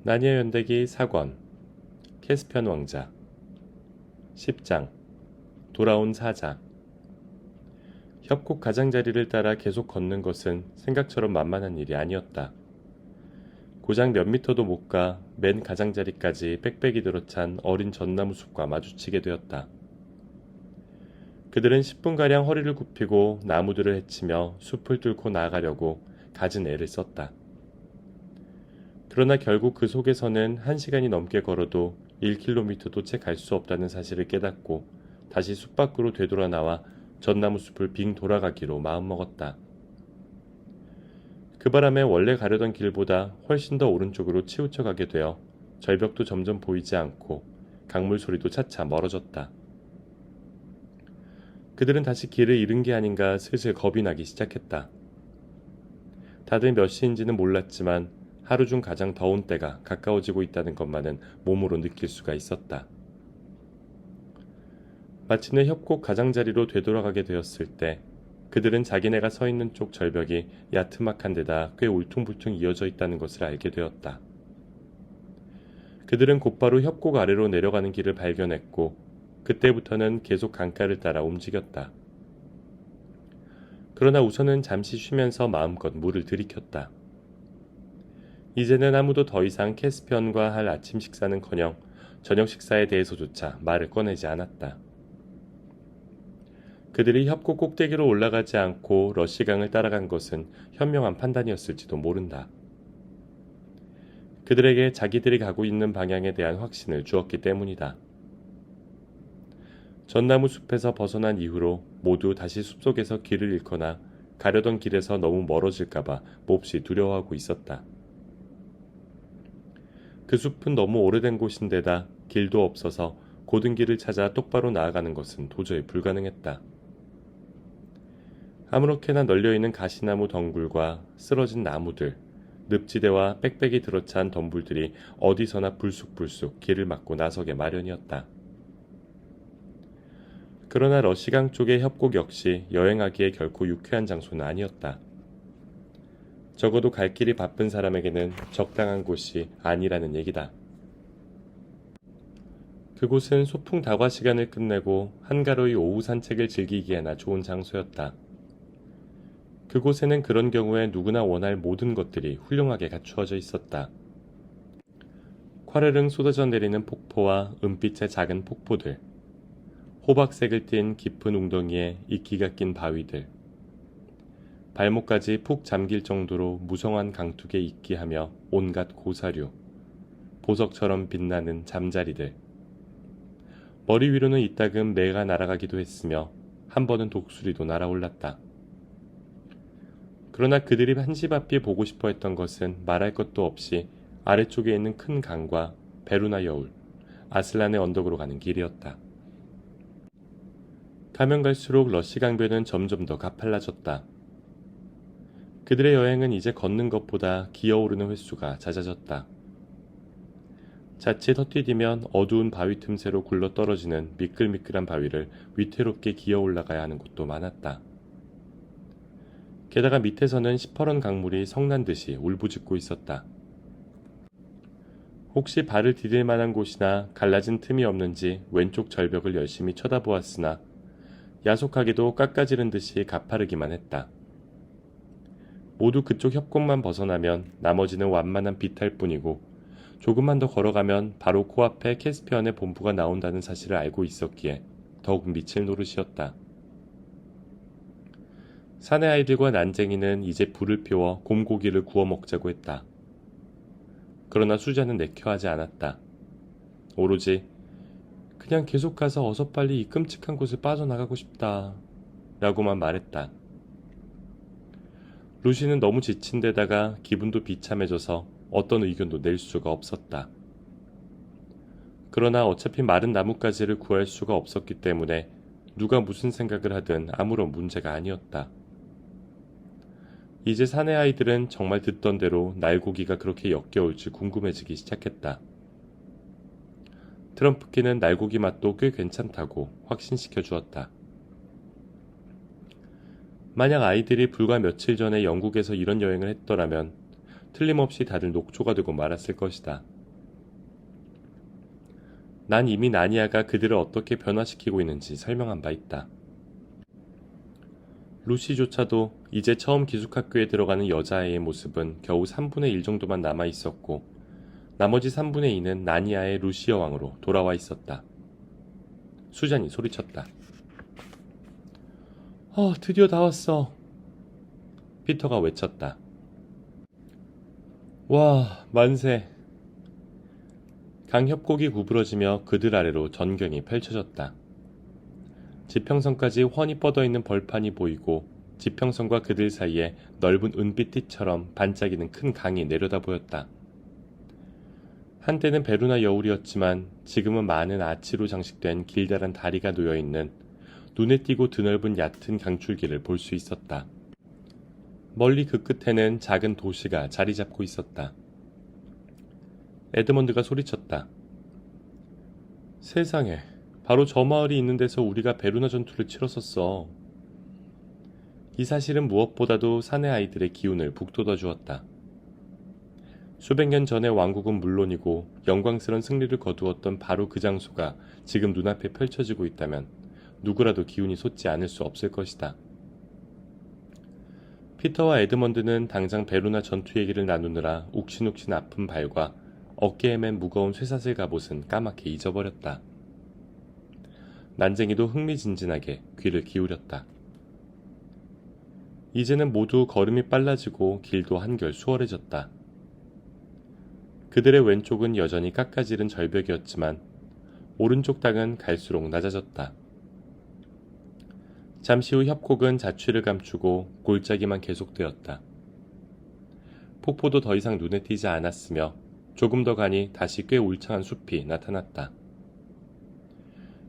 나니아 연대기 4권 캐스피안 왕자 10장 돌아온 사자. 협곡 가장자리를 따라 계속 걷는 것은 생각처럼 만만한 일이 아니었다. 고작 몇 미터도 못 가 맨 가장자리까지 빽빽이 들어찬 어린 전나무 숲과 마주치게 되었다. 그들은 10분가량 허리를 굽히고 나무들을 헤치며 숲을 뚫고 나아가려고 갖은 애를 썼다. 그러나 결국 그 속에서는 1시간이 넘게 걸어도 1km도 채 갈 수 없다는 사실을 깨닫고 다시 숲 밖으로 되돌아 나와 전나무 숲을 빙 돌아가기로 마음먹었다. 그 바람에 원래 가려던 길보다 훨씬 더 오른쪽으로 치우쳐 가게 되어 절벽도 점점 보이지 않고 강물 소리도 차차 멀어졌다. 그들은 다시 길을 잃은 게 아닌가 슬슬 겁이 나기 시작했다. 다들 몇 시인지는 몰랐지만 하루 중 가장 더운 때가 가까워지고 있다는 것만은 몸으로 느낄 수가 있었다. 마침내 협곡 가장자리로 되돌아가게 되었을 때 그들은 자기네가 서 있는 쪽 절벽이 야트막한 데다 꽤 울퉁불퉁 이어져 있다는 것을 알게 되었다. 그들은 곧바로 협곡 아래로 내려가는 길을 발견했고 그때부터는 계속 강가를 따라 움직였다. 그러나 우선은 잠시 쉬면서 마음껏 물을 들이켰다. 이제는 아무도 더 이상 캐스피언과 할 아침 식사는커녕 저녁 식사에 대해서조차 말을 꺼내지 않았다. 그들이 협곡 꼭대기로 올라가지 않고 러시강을 따라간 것은 현명한 판단이었을지도 모른다. 그들에게 자기들이 가고 있는 방향에 대한 확신을 주었기 때문이다. 전나무 숲에서 벗어난 이후로 모두 다시 숲속에서 길을 잃거나 가려던 길에서 너무 멀어질까봐 몹시 두려워하고 있었다. 그 숲은 너무 오래된 곳인데다 길도 없어서 고든 길을 찾아 똑바로 나아가는 것은 도저히 불가능했다. 아무렇게나 널려있는 가시나무 덩굴과 쓰러진 나무들, 늪지대와 빽빽이 들어찬 덤불들이 어디서나 불쑥불쑥 길을 막고 나서게 마련이었다. 그러나 러시강 쪽의 협곡 역시 여행하기에 결코 유쾌한 장소는 아니었다. 적어도 갈 길이 바쁜 사람에게는 적당한 곳이 아니라는 얘기다. 그곳은 소풍 다과 시간을 끝내고 한가로이 오후 산책을 즐기기에나 좋은 장소였다. 그곳에는 그런 경우에 누구나 원할 모든 것들이 훌륭하게 갖추어져 있었다. 콰르릉 쏟아져 내리는 폭포와 은빛의 작은 폭포들, 호박색을 띤 깊은 웅덩이에 이끼가 낀 바위들, 발목까지 푹 잠길 정도로 무성한 강둑에 이끼하며 온갖 고사류, 보석처럼 빛나는 잠자리들. 머리 위로는 이따금 매가 날아가기도 했으며 한 번은 독수리도 날아올랐다. 그러나 그들이 한시 앞이 보고 싶어 했던 것은 말할 것도 없이 아래쪽에 있는 큰 강과 베루나 여울, 아슬란의 언덕으로 가는 길이었다. 가면 갈수록 러시 강변은 점점 더 가팔라졌다. 그들의 여행은 이제 걷는 것보다 기어오르는 횟수가 잦아졌다. 자칫 헛디디면 어두운 바위 틈새로 굴러 떨어지는 미끌미끌한 바위를 위태롭게 기어 올라가야 하는 곳도 많았다. 게다가 밑에서는 시퍼런 강물이 성난듯이 울부짖고 있었다. 혹시 발을 디딜 만한 곳이나 갈라진 틈이 없는지 왼쪽 절벽을 열심히 쳐다보았으나 야속하게도 깎아지른 듯이 가파르기만 했다. 모두 그쪽 협곡만 벗어나면 나머지는 완만한 비탈 뿐이고 조금만 더 걸어가면 바로 코앞에 캐스피언의 본부가 나온다는 사실을 알고 있었기에 더욱 미칠 노릇이었다. 사내 아이들과 난쟁이는 이제 불을 피워 곰고기를 구워 먹자고 했다. 그러나 수자는 내켜하지 않았다. 오로지 그냥 계속 가서 어서 빨리 이 끔찍한 곳을 빠져나가고 싶다 라고만 말했다. 루시는 너무 지친 데다가 기분도 비참해져서 어떤 의견도 낼 수가 없었다. 그러나 어차피 마른 나뭇가지를 구할 수가 없었기 때문에 누가 무슨 생각을 하든 아무런 문제가 아니었다. 이제 사내 아이들은 정말 듣던 대로 날고기가 그렇게 역겨울지 궁금해지기 시작했다. 트럼프키는 날고기 맛도 꽤 괜찮다고 확신시켜 주었다. 만약 아이들이 불과 며칠 전에 영국에서 이런 여행을 했더라면 틀림없이 다들 녹초가 되고 말았을 것이다. 난 이미 나니아가 그들을 어떻게 변화시키고 있는지 설명한 바 있다. 루시조차도 이제 처음 기숙학교에 들어가는 여자아이의 모습은 겨우 3분의 1 정도만 남아 있었고 나머지 3분의 2는 나니아의 루시 여왕으로 돌아와 있었다. 수잔이 소리쳤다. 드디어 다 왔어. 피터가 외쳤다. 와, 만세. 강협곡이 구부러지며 그들 아래로 전경이 펼쳐졌다. 지평선까지 훤히 뻗어있는 벌판이 보이고 지평선과 그들 사이에 넓은 은빛띠처럼 반짝이는 큰 강이 내려다 보였다. 한때는 베루나 여울이었지만 지금은 많은 아치로 장식된 길다란 다리가 놓여있는 눈에 띄고 드넓은 얕은 강줄기를 볼 수 있었다. 멀리 그 끝에는 작은 도시가 자리 잡고 있었다. 에드먼드가 소리쳤다. 세상에, 바로 저 마을이 있는 데서 우리가 베루나 전투를 치렀었어. 이 사실은 무엇보다도 사내 아이들의 기운을 북돋아 주었다. 수백 년 전의 왕국은 물론이고 영광스런 승리를 거두었던 바로 그 장소가 지금 눈앞에 펼쳐지고 있다면 누구라도 기운이 솟지 않을 수 없을 것이다. 피터와 에드먼드는 당장 베루나 전투 얘기를 나누느라 욱신욱신 아픈 발과 어깨에 맨 무거운 쇠사슬 갑옷은 까맣게 잊어버렸다. 난쟁이도 흥미진진하게 귀를 기울였다. 이제는 모두 걸음이 빨라지고 길도 한결 수월해졌다. 그들의 왼쪽은 여전히 깎아지른 절벽이었지만 오른쪽 땅은 갈수록 낮아졌다. 잠시 후 협곡은 자취를 감추고 골짜기만 계속되었다. 폭포도 더 이상 눈에 띄지 않았으며 조금 더 가니 다시 꽤 울창한 숲이 나타났다.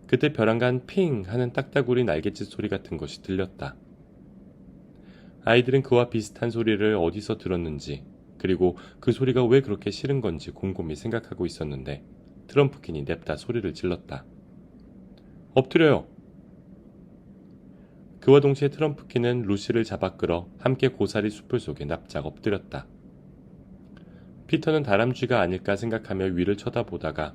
그때 벼랑간 핑 하는 딱따구리 날갯짓 소리 같은 것이 들렸다. 아이들은 그와 비슷한 소리를 어디서 들었는지 그리고 그 소리가 왜 그렇게 싫은 건지 곰곰이 생각하고 있었는데 트럼프킨이 냅다 소리를 질렀다. 엎드려요! 그와 동시에 트럼프킨은 루시를 잡아 끌어 함께 고사리 숲을 속에 납작 엎드렸다. 피터는 다람쥐가 아닐까 생각하며 위를 쳐다보다가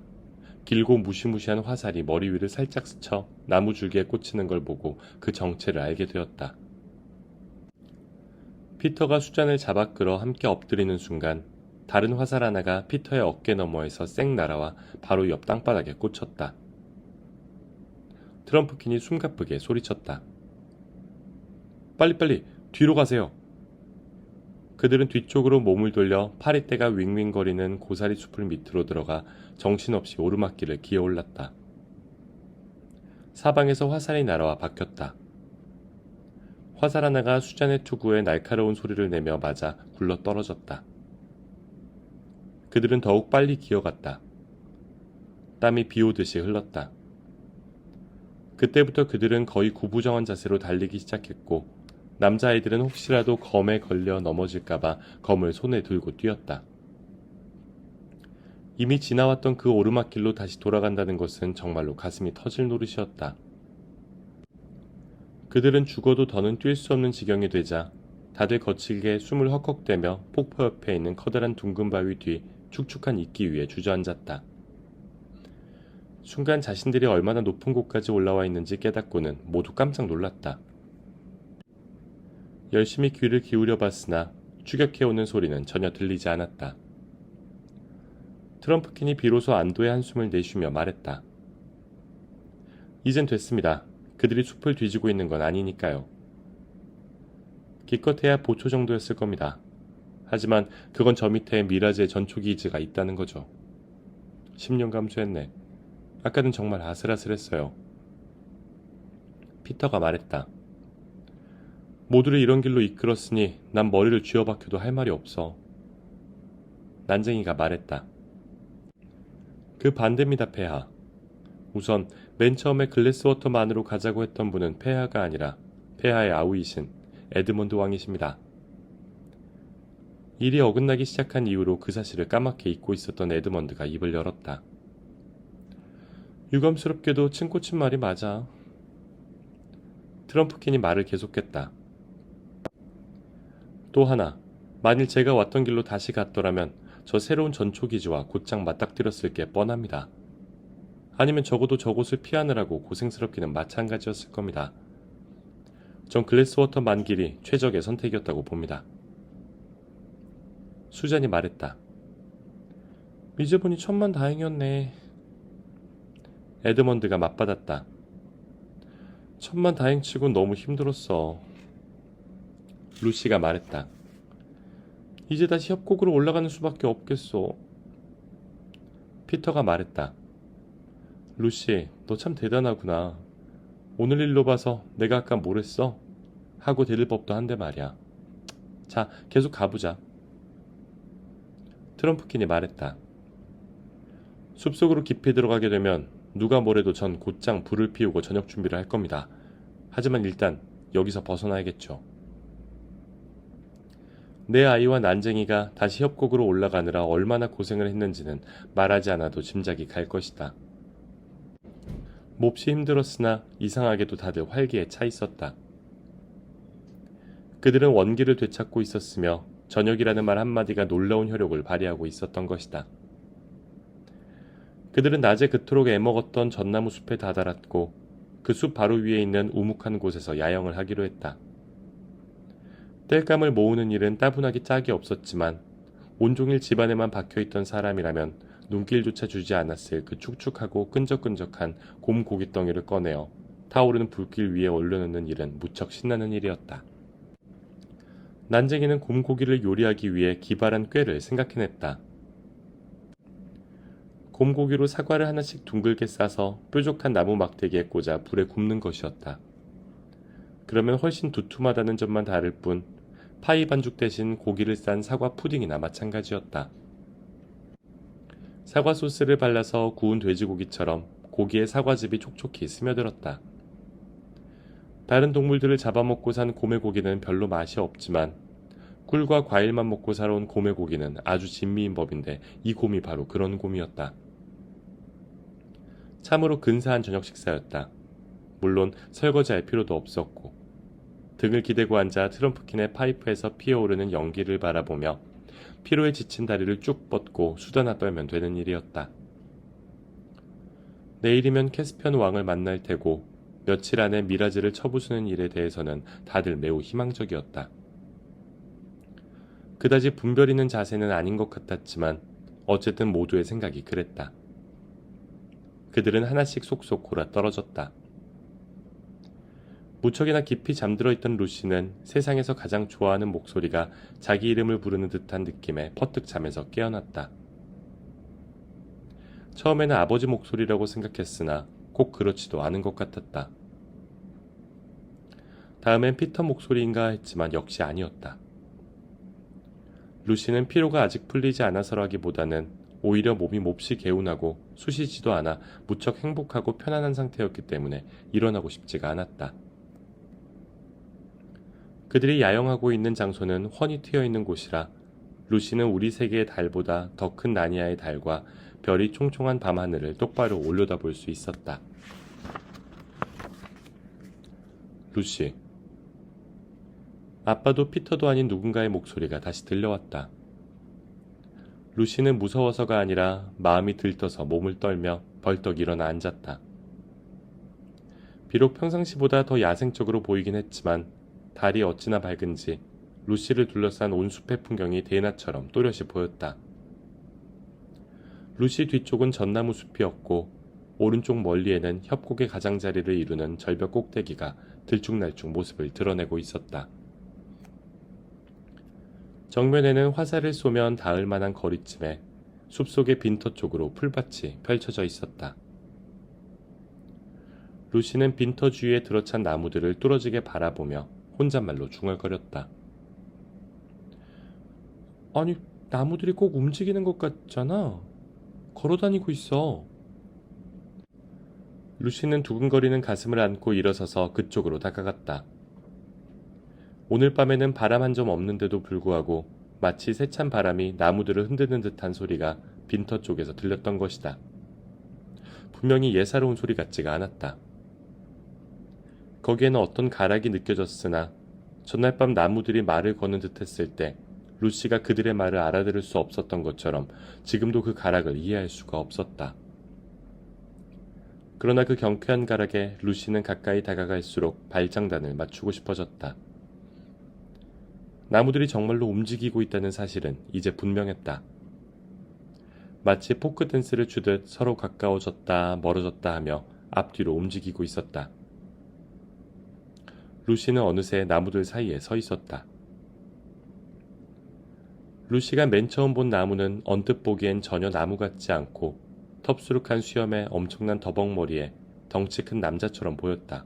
길고 무시무시한 화살이 머리 위를 살짝 스쳐 나무 줄기에 꽂히는 걸 보고 그 정체를 알게 되었다. 피터가 수잔을 잡아 끌어 함께 엎드리는 순간 다른 화살 하나가 피터의 어깨 너머에서 쌩 날아와 바로 옆 땅바닥에 꽂혔다. 트럼프킨이 숨가쁘게 소리쳤다. 빨리빨리 뒤로 가세요. 그들은 뒤쪽으로 몸을 돌려 파리떼가 윙윙거리는 고사리 숲을 밑으로 들어가 정신없이 오르막길을 기어올랐다. 사방에서 화살이 날아와 박혔다. 화살 하나가 수잔의 투구에 날카로운 소리를 내며 맞아 굴러 떨어졌다. 그들은 더욱 빨리 기어갔다. 땀이 비오듯이 흘렀다. 그때부터 그들은 거의 구부정한 자세로 달리기 시작했고 남자아이들은 혹시라도 검에 걸려 넘어질까봐 검을 손에 들고 뛰었다. 이미 지나왔던 그 오르막길로 다시 돌아간다는 것은 정말로 가슴이 터질 노릇이었다. 그들은 죽어도 더는 뛸 수 없는 지경이 되자 다들 거칠게 숨을 헉헉대며 폭포 옆에 있는 커다란 둥근 바위 뒤 축축한 이끼 위에 주저앉았다. 순간 자신들이 얼마나 높은 곳까지 올라와 있는지 깨닫고는 모두 깜짝 놀랐다. 열심히 귀를 기울여 봤으나 추격해오는 소리는 전혀 들리지 않았다. 트럼프킨이 비로소 안도의 한숨을 내쉬며 말했다. 이젠 됐습니다. 그들이 숲을 뒤지고 있는 건 아니니까요. 기껏해야 보초 정도였을 겁니다. 하지만 그건 저 밑에 미라즈의 전초기지가 있다는 거죠. 10년 감수했네. 아까는 정말 아슬아슬했어요. 피터가 말했다. 모두를 이런 길로 이끌었으니 난 머리를 쥐어박혀도 할 말이 없어. 난쟁이가 말했다. 그 반대입니다, 폐하. 우선 맨 처음에 글래스워터만으로 가자고 했던 분은 폐하가 아니라 폐하의 아우이신 에드먼드 왕이십니다. 일이 어긋나기 시작한 이후로 그 사실을 까맣게 잊고 있었던 에드먼드가 입을 열었다. 유감스럽게도 친코친 말이 맞아. 트럼프킨이 말을 계속했다. 또 하나, 만일 제가 왔던 길로 다시 갔더라면 저 새로운 전초기지와 곧장 맞닥뜨렸을 게 뻔합니다. 아니면 적어도 저곳을 피하느라고 고생스럽기는 마찬가지였을 겁니다. 전 글래스워터 만길이 최적의 선택이었다고 봅니다. 수잔이 말했다. 이제 보니 천만다행이었네. 에드먼드가 맞받았다. 천만다행치곤 너무 힘들었어. 루시가 말했다. 이제 다시 협곡으로 올라가는 수밖에 없겠어. 피터가 말했다. 루시, 너 참 대단하구나. 오늘 일로 봐서 내가 아까 뭘 했어? 하고 데릴 법도 한데 말이야. 자, 계속 가보자. 트럼프킨이 말했다. 숲속으로 깊이 들어가게 되면 누가 뭐래도 전 곧장 불을 피우고 저녁 준비를 할 겁니다. 하지만 일단 여기서 벗어나야겠죠. 내 아이와 난쟁이가 다시 협곡으로 올라가느라 얼마나 고생을 했는지는 말하지 않아도 짐작이 갈 것이다. 몹시 힘들었으나 이상하게도 다들 활기에 차 있었다. 그들은 원기를 되찾고 있었으며 저녁이라는 말 한마디가 놀라운 효력을 발휘하고 있었던 것이다. 그들은 낮에 그토록 애먹었던 전나무 숲에 다다랐고 그 숲 바로 위에 있는 우묵한 곳에서 야영을 하기로 했다. 땔감을 모으는 일은 따분하기 짝이 없었지만 온종일 집안에만 박혀있던 사람이라면 눈길조차 주지 않았을 그 축축하고 끈적끈적한 곰 고깃덩이를 꺼내어 타오르는 불길 위에 올려놓는 일은 무척 신나는 일이었다. 난쟁이는 곰고기를 요리하기 위해 기발한 꾀를 생각해냈다. 곰고기로 사과를 하나씩 둥글게 싸서 뾰족한 나무 막대기에 꽂아 불에 굽는 것이었다. 그러면 훨씬 두툼하다는 점만 다를 뿐 파이 반죽 대신 고기를 싼 사과 푸딩이나 마찬가지였다. 사과 소스를 발라서 구운 돼지고기처럼 고기에 사과즙이 촉촉히 스며들었다. 다른 동물들을 잡아먹고 산 곰의 별로 맛이 없지만 꿀과 과일만 먹고 살아온 곰의 고기는 아주 진미인 법인데 이 곰이 바로 그런 곰이었다. 참으로 근사한 저녁 식사였다. 물론 설거지할 필요도 없었고 등을 기대고 앉아 트럼프킨의 파이프에서 피어오르는 연기를 바라보며 피로에 지친 다리를 쭉 뻗고 수다나 떨면 되는 일이었다. 내일이면 캐스피언 왕을 만날 테고 며칠 안에 미라즈를 쳐부수는 일에 대해서는 다들 매우 희망적이었다. 그다지 분별 있는 자세는 아닌 것 같았지만 어쨌든 모두의 생각이 그랬다. 그들은 하나씩 속속 골아 떨어졌다. 무척이나 깊이 잠들어 있던 루시는 세상에서 가장 좋아하는 목소리가 자기 이름을 부르는 듯한 느낌에 퍼뜩 잠에서 깨어났다. 처음에는 아버지 목소리라고 생각했으나 꼭 그렇지도 않은 것 같았다. 다음엔 피터 목소리인가 했지만 역시 아니었다. 루시는 피로가 아직 풀리지 않아서라기보다는 오히려 몸이 몹시 개운하고 쑤시지도 않아 무척 행복하고 편안한 상태였기 때문에 일어나고 싶지가 않았다. 그들이 야영하고 있는 장소는 훤히 트여있는 곳이라 루시는 우리 세계의 달보다 더 큰 나니아의 달과 별이 총총한 밤하늘을 똑바로 올려다볼 수 있었다. 루시. 아빠도 피터도 아닌 누군가의 목소리가 다시 들려왔다. 루시는 무서워서가 아니라 마음이 들떠서 몸을 떨며 벌떡 일어나 앉았다. 비록 평상시보다 더 야생적으로 보이긴 했지만 달이 어찌나 밝은지 루시를 둘러싼 온 숲의 풍경이 대낮처럼 또렷이 보였다. 루시 뒤쪽은 전나무 숲이었고 오른쪽 멀리에는 협곡의 가장자리를 이루는 절벽 꼭대기가 들쭉날쭉 모습을 드러내고 있었다. 정면에는 화살을 쏘면 닿을 만한 거리쯤에 숲속의 빈터 쪽으로 풀밭이 펼쳐져 있었다. 루시는 빈터 주위에 들어찬 나무들을 뚫어지게 바라보며 혼잣말로 중얼거렸다. 아니, 나무들이 꼭 움직이는 것 같잖아. 걸어다니고 있어. 루시는 두근거리는 가슴을 안고 일어서서 그쪽으로 다가갔다. 오늘 밤에는 바람 한 점 없는데도 불구하고 마치 세찬 바람이 나무들을 흔드는 듯한 소리가 빈터 쪽에서 들렸던 것이다. 분명히 예사로운 소리 같지가 않았다. 거기에는 어떤 가락이 느껴졌으나 전날 밤 나무들이 말을 거는 듯 했을 때 루시가 그들의 말을 알아들을 수 없었던 것처럼 지금도 그 가락을 이해할 수가 없었다. 그러나 그 경쾌한 가락에 루시는 가까이 다가갈수록 발장단을 맞추고 싶어졌다. 나무들이 정말로 움직이고 있다는 사실은 이제 분명했다. 마치 포크 댄스를 추듯 서로 가까워졌다 멀어졌다 하며 앞뒤로 움직이고 있었다. 루시는 어느새 나무들 사이에 서 있었다. 루시가 맨 처음 본 나무는 언뜻 보기엔 전혀 나무 같지 않고 텁수룩한 수염에 엄청난 더벅머리에 덩치 큰 남자처럼 보였다.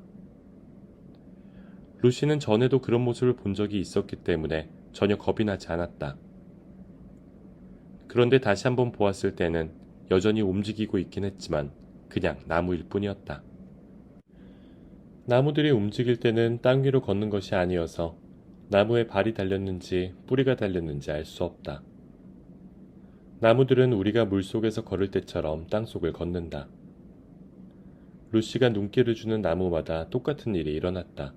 루시는 전에도 그런 모습을 본 적이 있었기 때문에 전혀 겁이 나지 않았다. 그런데 다시 한번 보았을 때는 여전히 움직이고 있긴 했지만 그냥 나무일 뿐이었다. 나무들이 움직일 때는 땅 위로 걷는 것이 아니어서 나무에 발이 달렸는지 뿌리가 달렸는지 알 수 없다. 나무들은 우리가 물속에서 걸을 때처럼 땅속을 걷는다. 루시가 눈길을 주는 나무마다 똑같은 일이 일어났다.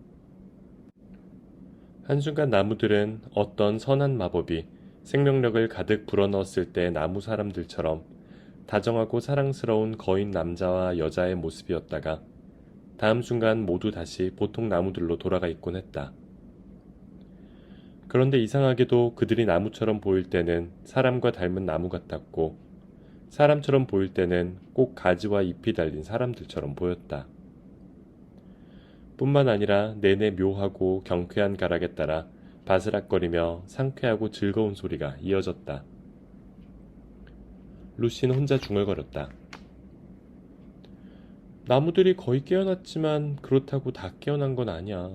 한순간 나무들은 어떤 선한 마법이 생명력을 가득 불어넣었을 때 나무 사람들처럼 다정하고 사랑스러운 거인 남자와 여자의 모습이었다가 다음 순간 모두 다시 보통 나무들로 돌아가 있곤 했다. 그런데 이상하게도 그들이 나무처럼 보일 때는 사람과 닮은 나무 같았고 사람처럼 보일 때는 꼭 가지와 잎이 달린 사람들처럼 보였다. 뿐만 아니라 내내 묘하고 경쾌한 가락에 따라 바스락거리며 상쾌하고 즐거운 소리가 이어졌다. 루시는 혼자 중얼거렸다. 나무들이 거의 깨어났지만 그렇다고 다 깨어난 건 아니야.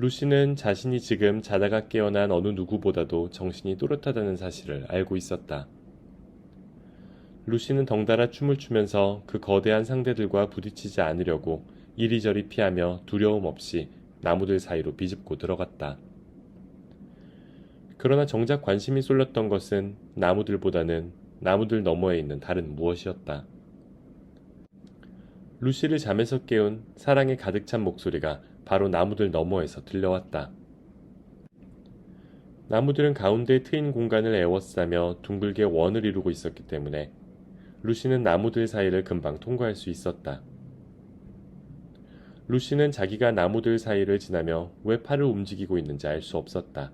루시는 자신이 지금 자다가 깨어난 어느 누구보다도 정신이 또렷하다는 사실을 알고 있었다. 루시는 덩달아 춤을 추면서 그 거대한 상대들과 부딪히지 않으려고 이리저리 피하며 두려움 없이 나무들 사이로 비집고 들어갔다. 그러나 정작 관심이 쏠렸던 것은 나무들보다는 나무들 너머에 있는 다른 무엇이었다. 루시를 잠에서 깨운 사랑에 가득 찬 목소리가 바로 나무들 너머에서 들려왔다. 나무들은 가운데에 트인 공간을 에워싸며 둥글게 원을 이루고 있었기 때문에 루시는 나무들 사이를 금방 통과할 수 있었다. 루시는 자기가 나무들 사이를 지나며 왜 팔을 움직이고 있는지 알 수 없었다.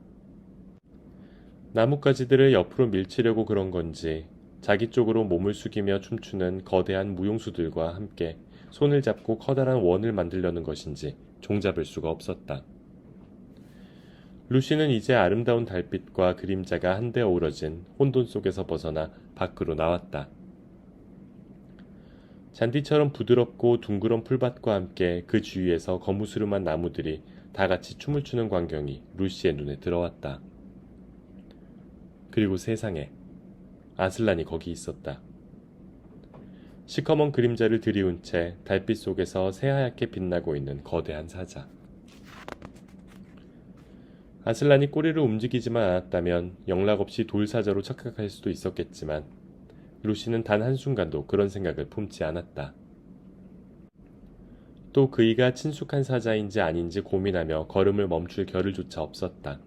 나뭇가지들을 옆으로 밀치려고 그런 건지 자기 쪽으로 몸을 숙이며 춤추는 거대한 무용수들과 함께 손을 잡고 커다란 원을 만들려는 것인지 종잡을 수가 없었다. 루시는 이제 아름다운 달빛과 그림자가 한데 어우러진 혼돈 속에서 벗어나 밖으로 나왔다. 잔디처럼 부드럽고 둥그런 풀밭과 함께 그 주위에서 거무스름한 나무들이 다 같이 춤을 추는 광경이 루시의 눈에 들어왔다. 그리고 세상에 아슬란이 거기 있었다. 시커먼 그림자를 들이운 채 달빛 속에서 새하얗게 빛나고 있는 거대한 사자. 아슬란이 꼬리를 움직이지만 않았다면 영락없이 돌사자로 착각할 수도 있었겠지만 루시는 단 한순간도 그런 생각을 품지 않았다. 또 그이가 친숙한 사자인지 아닌지 고민하며 걸음을 멈출 겨를조차 없었다.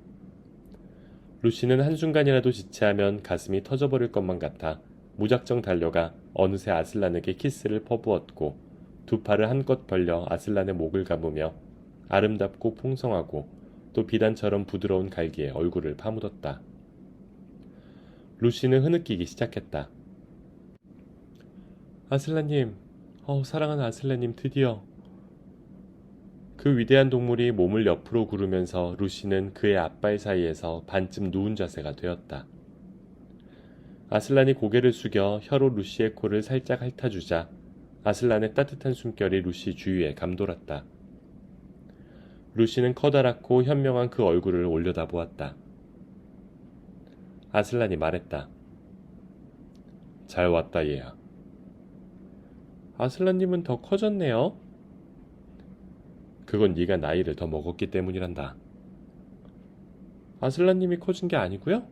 루시는 한순간이라도 지체하면 가슴이 터져버릴 것만 같아 무작정 달려가 어느새 아슬란에게 키스를 퍼부었고 두 팔을 한껏 벌려 아슬란의 목을 감으며 아름답고 풍성하고 또 비단처럼 부드러운 갈기에 얼굴을 파묻었다. 루시는 흐느끼기 시작했다. 아슬란님, 사랑하는 아슬란님 드디어. 그 위대한 동물이 몸을 옆으로 구르면서 루시는 그의 앞발 사이에서 반쯤 누운 자세가 되었다. 아슬란이 고개를 숙여 혀로 루시의 코를 살짝 핥아주자 아슬란의 따뜻한 숨결이 루시 주위에 감돌았다. 루시는 커다랗고 현명한 그 얼굴을 올려다보았다. 아슬란이 말했다. 잘 왔다 얘야. 아슬란님은 더 커졌네요. 그건 네가 나이를 더 먹었기 때문이란다. 아슬란님이 커진 게 아니고요?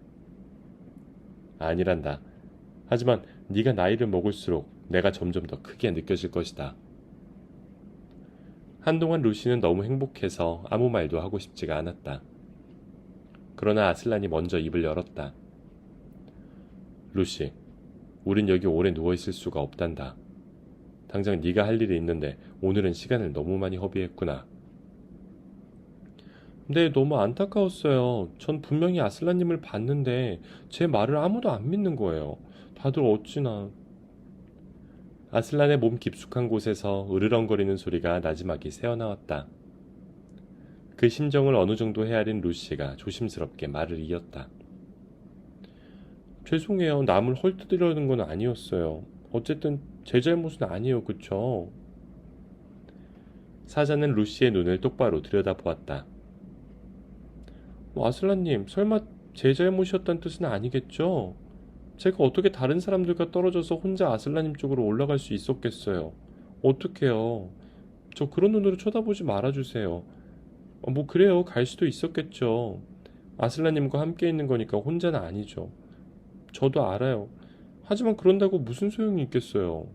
아니란다. 하지만 네가 나이를 먹을수록 내가 점점 더 크게 느껴질 것이다. 한동안 루시는 너무 행복해서 아무 말도 하고 싶지가 않았다. 그러나 아슬란이 먼저 입을 열었다. 루시, 우린 여기 오래 누워있을 수가 없단다. 당장 네가 할 일이 있는데 오늘은 시간을 너무 많이 허비했구나. 네, 너무 안타까웠어요. 전 분명히 아슬란님을 봤는데 제 말을 아무도 안 믿는 거예요. 다들 어찌나. 아슬란의 몸 깊숙한 곳에서 으르렁거리는 소리가 나지막이 새어나왔다. 그 심정을 어느 정도 헤아린 루시가 조심스럽게 말을 이었다. 죄송해요. 남을 헐뜯으려는 건 아니었어요. 어쨌든 제 잘못은 아니에요. 그쵸? 사자는 루시의 눈을 똑바로 들여다보았다. 아슬란님, 설마 제 잘못이었다는 뜻은 아니겠죠? 제가 어떻게 다른 사람들과 떨어져서 혼자 아슬란님 쪽으로 올라갈 수 있었겠어요? 어떡해요? 저 그런 눈으로 쳐다보지 말아주세요. 뭐 그래요. 갈 수도 있었겠죠. 아슬란님과 함께 있는 거니까 혼자는 아니죠. 저도 알아요. 하지만 그런다고 무슨 소용이 있겠어요.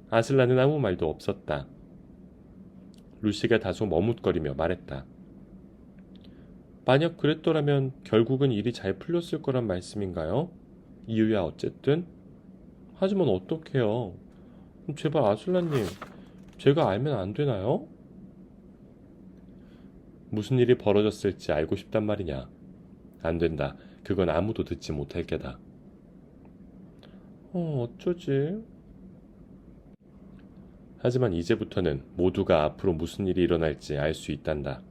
아슬란은 아무 말도 없었다. 루시가 다소 머뭇거리며 말했다. 만약 그랬더라면 결국은 일이 잘 풀렸을 거란 말씀인가요? 이유야 어쨌든. 하지만 어떡해요. 제발 아슬란님, 제가 알면 안 되나요? 무슨 일이 벌어졌을지 알고 싶단 말이냐. 안 된다. 그건 아무도 듣지 못할 게다. 어쩌지? 하지만 이제부터는 모두가 앞으로 무슨 일이 일어날지 알 수 있단다.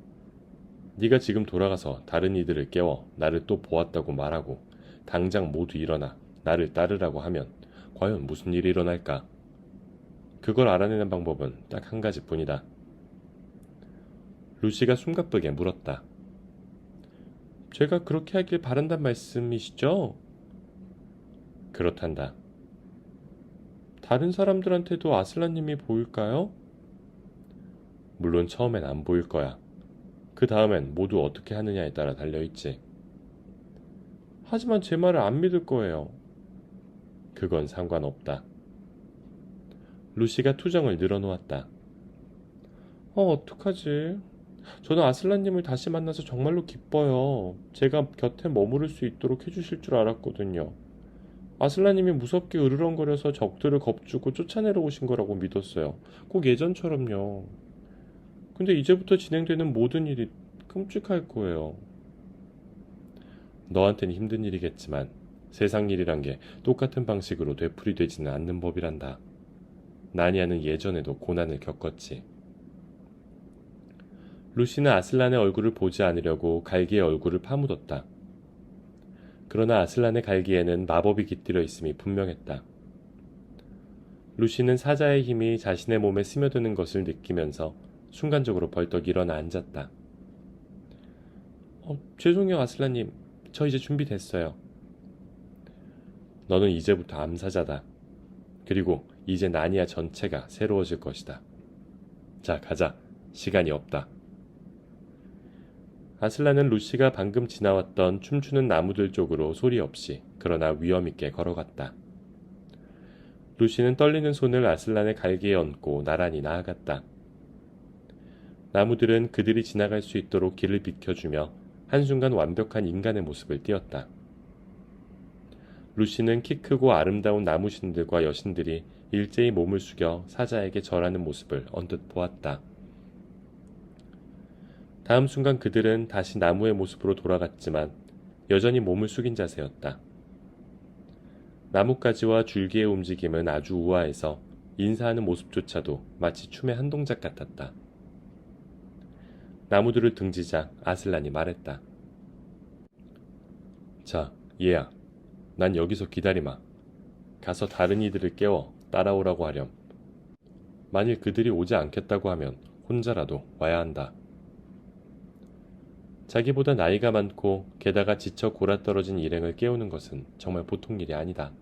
네가 지금 돌아가서 다른 이들을 깨워 나를 또 보았다고 말하고 당장 모두 일어나 나를 따르라고 하면 과연 무슨 일이 일어날까? 그걸 알아내는 방법은 딱 한 가지뿐이다. 루시가 숨가쁘게 물었다. 제가 그렇게 하길 바란단 말씀이시죠? 그렇단다. 다른 사람들한테도 아슬란님이 보일까요? 물론 처음엔 안 보일 거야. 그 다음엔 모두 어떻게 하느냐에 따라 달려있지. 하지만 제 말을 안 믿을 거예요. 그건 상관없다. 루시가 투정을 늘어놓았다. 어떡하지? 저는 아슬란님을 다시 만나서 정말로 기뻐요. 제가 곁에 머무를 수 있도록 해주실 줄 알았거든요. 아슬란님이 무섭게 으르렁거려서 적들을 겁주고 쫓아내러 오신 거라고 믿었어요. 꼭 예전처럼요. 근데 이제부터 진행되는 모든 일이 끔찍할 거예요. 너한텐 힘든 일이겠지만 세상 일이란 게 똑같은 방식으로 되풀이되지는 않는 법이란다. 나니아는 예전에도 고난을 겪었지. 루시는 아슬란의 얼굴을 보지 않으려고 갈기의 얼굴을 파묻었다. 그러나 아슬란의 갈기에는 마법이 깃들여 있음이 분명했다. 루시는 사자의 힘이 자신의 몸에 스며드는 것을 느끼면서 순간적으로 벌떡 일어나 앉았다. 죄송해요 아슬란님. 저 이제 준비됐어요. 너는 이제부터 암사자다. 그리고 이제 나니아 전체가 새로워질 것이다. 자, 가자. 시간이 없다. 아슬란은 루시가 방금 지나왔던 춤추는 나무들 쪽으로 소리 없이 그러나 위험있게 걸어갔다. 루시는 떨리는 손을 아슬란의 갈기에 얹고 나란히 나아갔다. 나무들은 그들이 지나갈 수 있도록 길을 비켜주며 한순간 완벽한 인간의 모습을 띄었다. 루시는 키 크고 아름다운 나무신들과 여신들이 일제히 몸을 숙여 사자에게 절하는 모습을 언뜻 보았다. 다음 순간 그들은 다시 나무의 모습으로 돌아갔지만 여전히 몸을 숙인 자세였다. 나뭇가지와 줄기의 움직임은 아주 우아해서 인사하는 모습조차도 마치 춤의 한 동작 같았다. 나무들을 등지자 아슬란이 말했다. 자, 얘야. 난 여기서 기다리마. 가서 다른 이들을 깨워 따라오라고 하렴. 만일 그들이 오지 않겠다고 하면 혼자라도 와야 한다. 자기보다 나이가 많고 게다가 지쳐 골아떨어진 일행을 깨우는 것은 정말 보통 일이 아니다.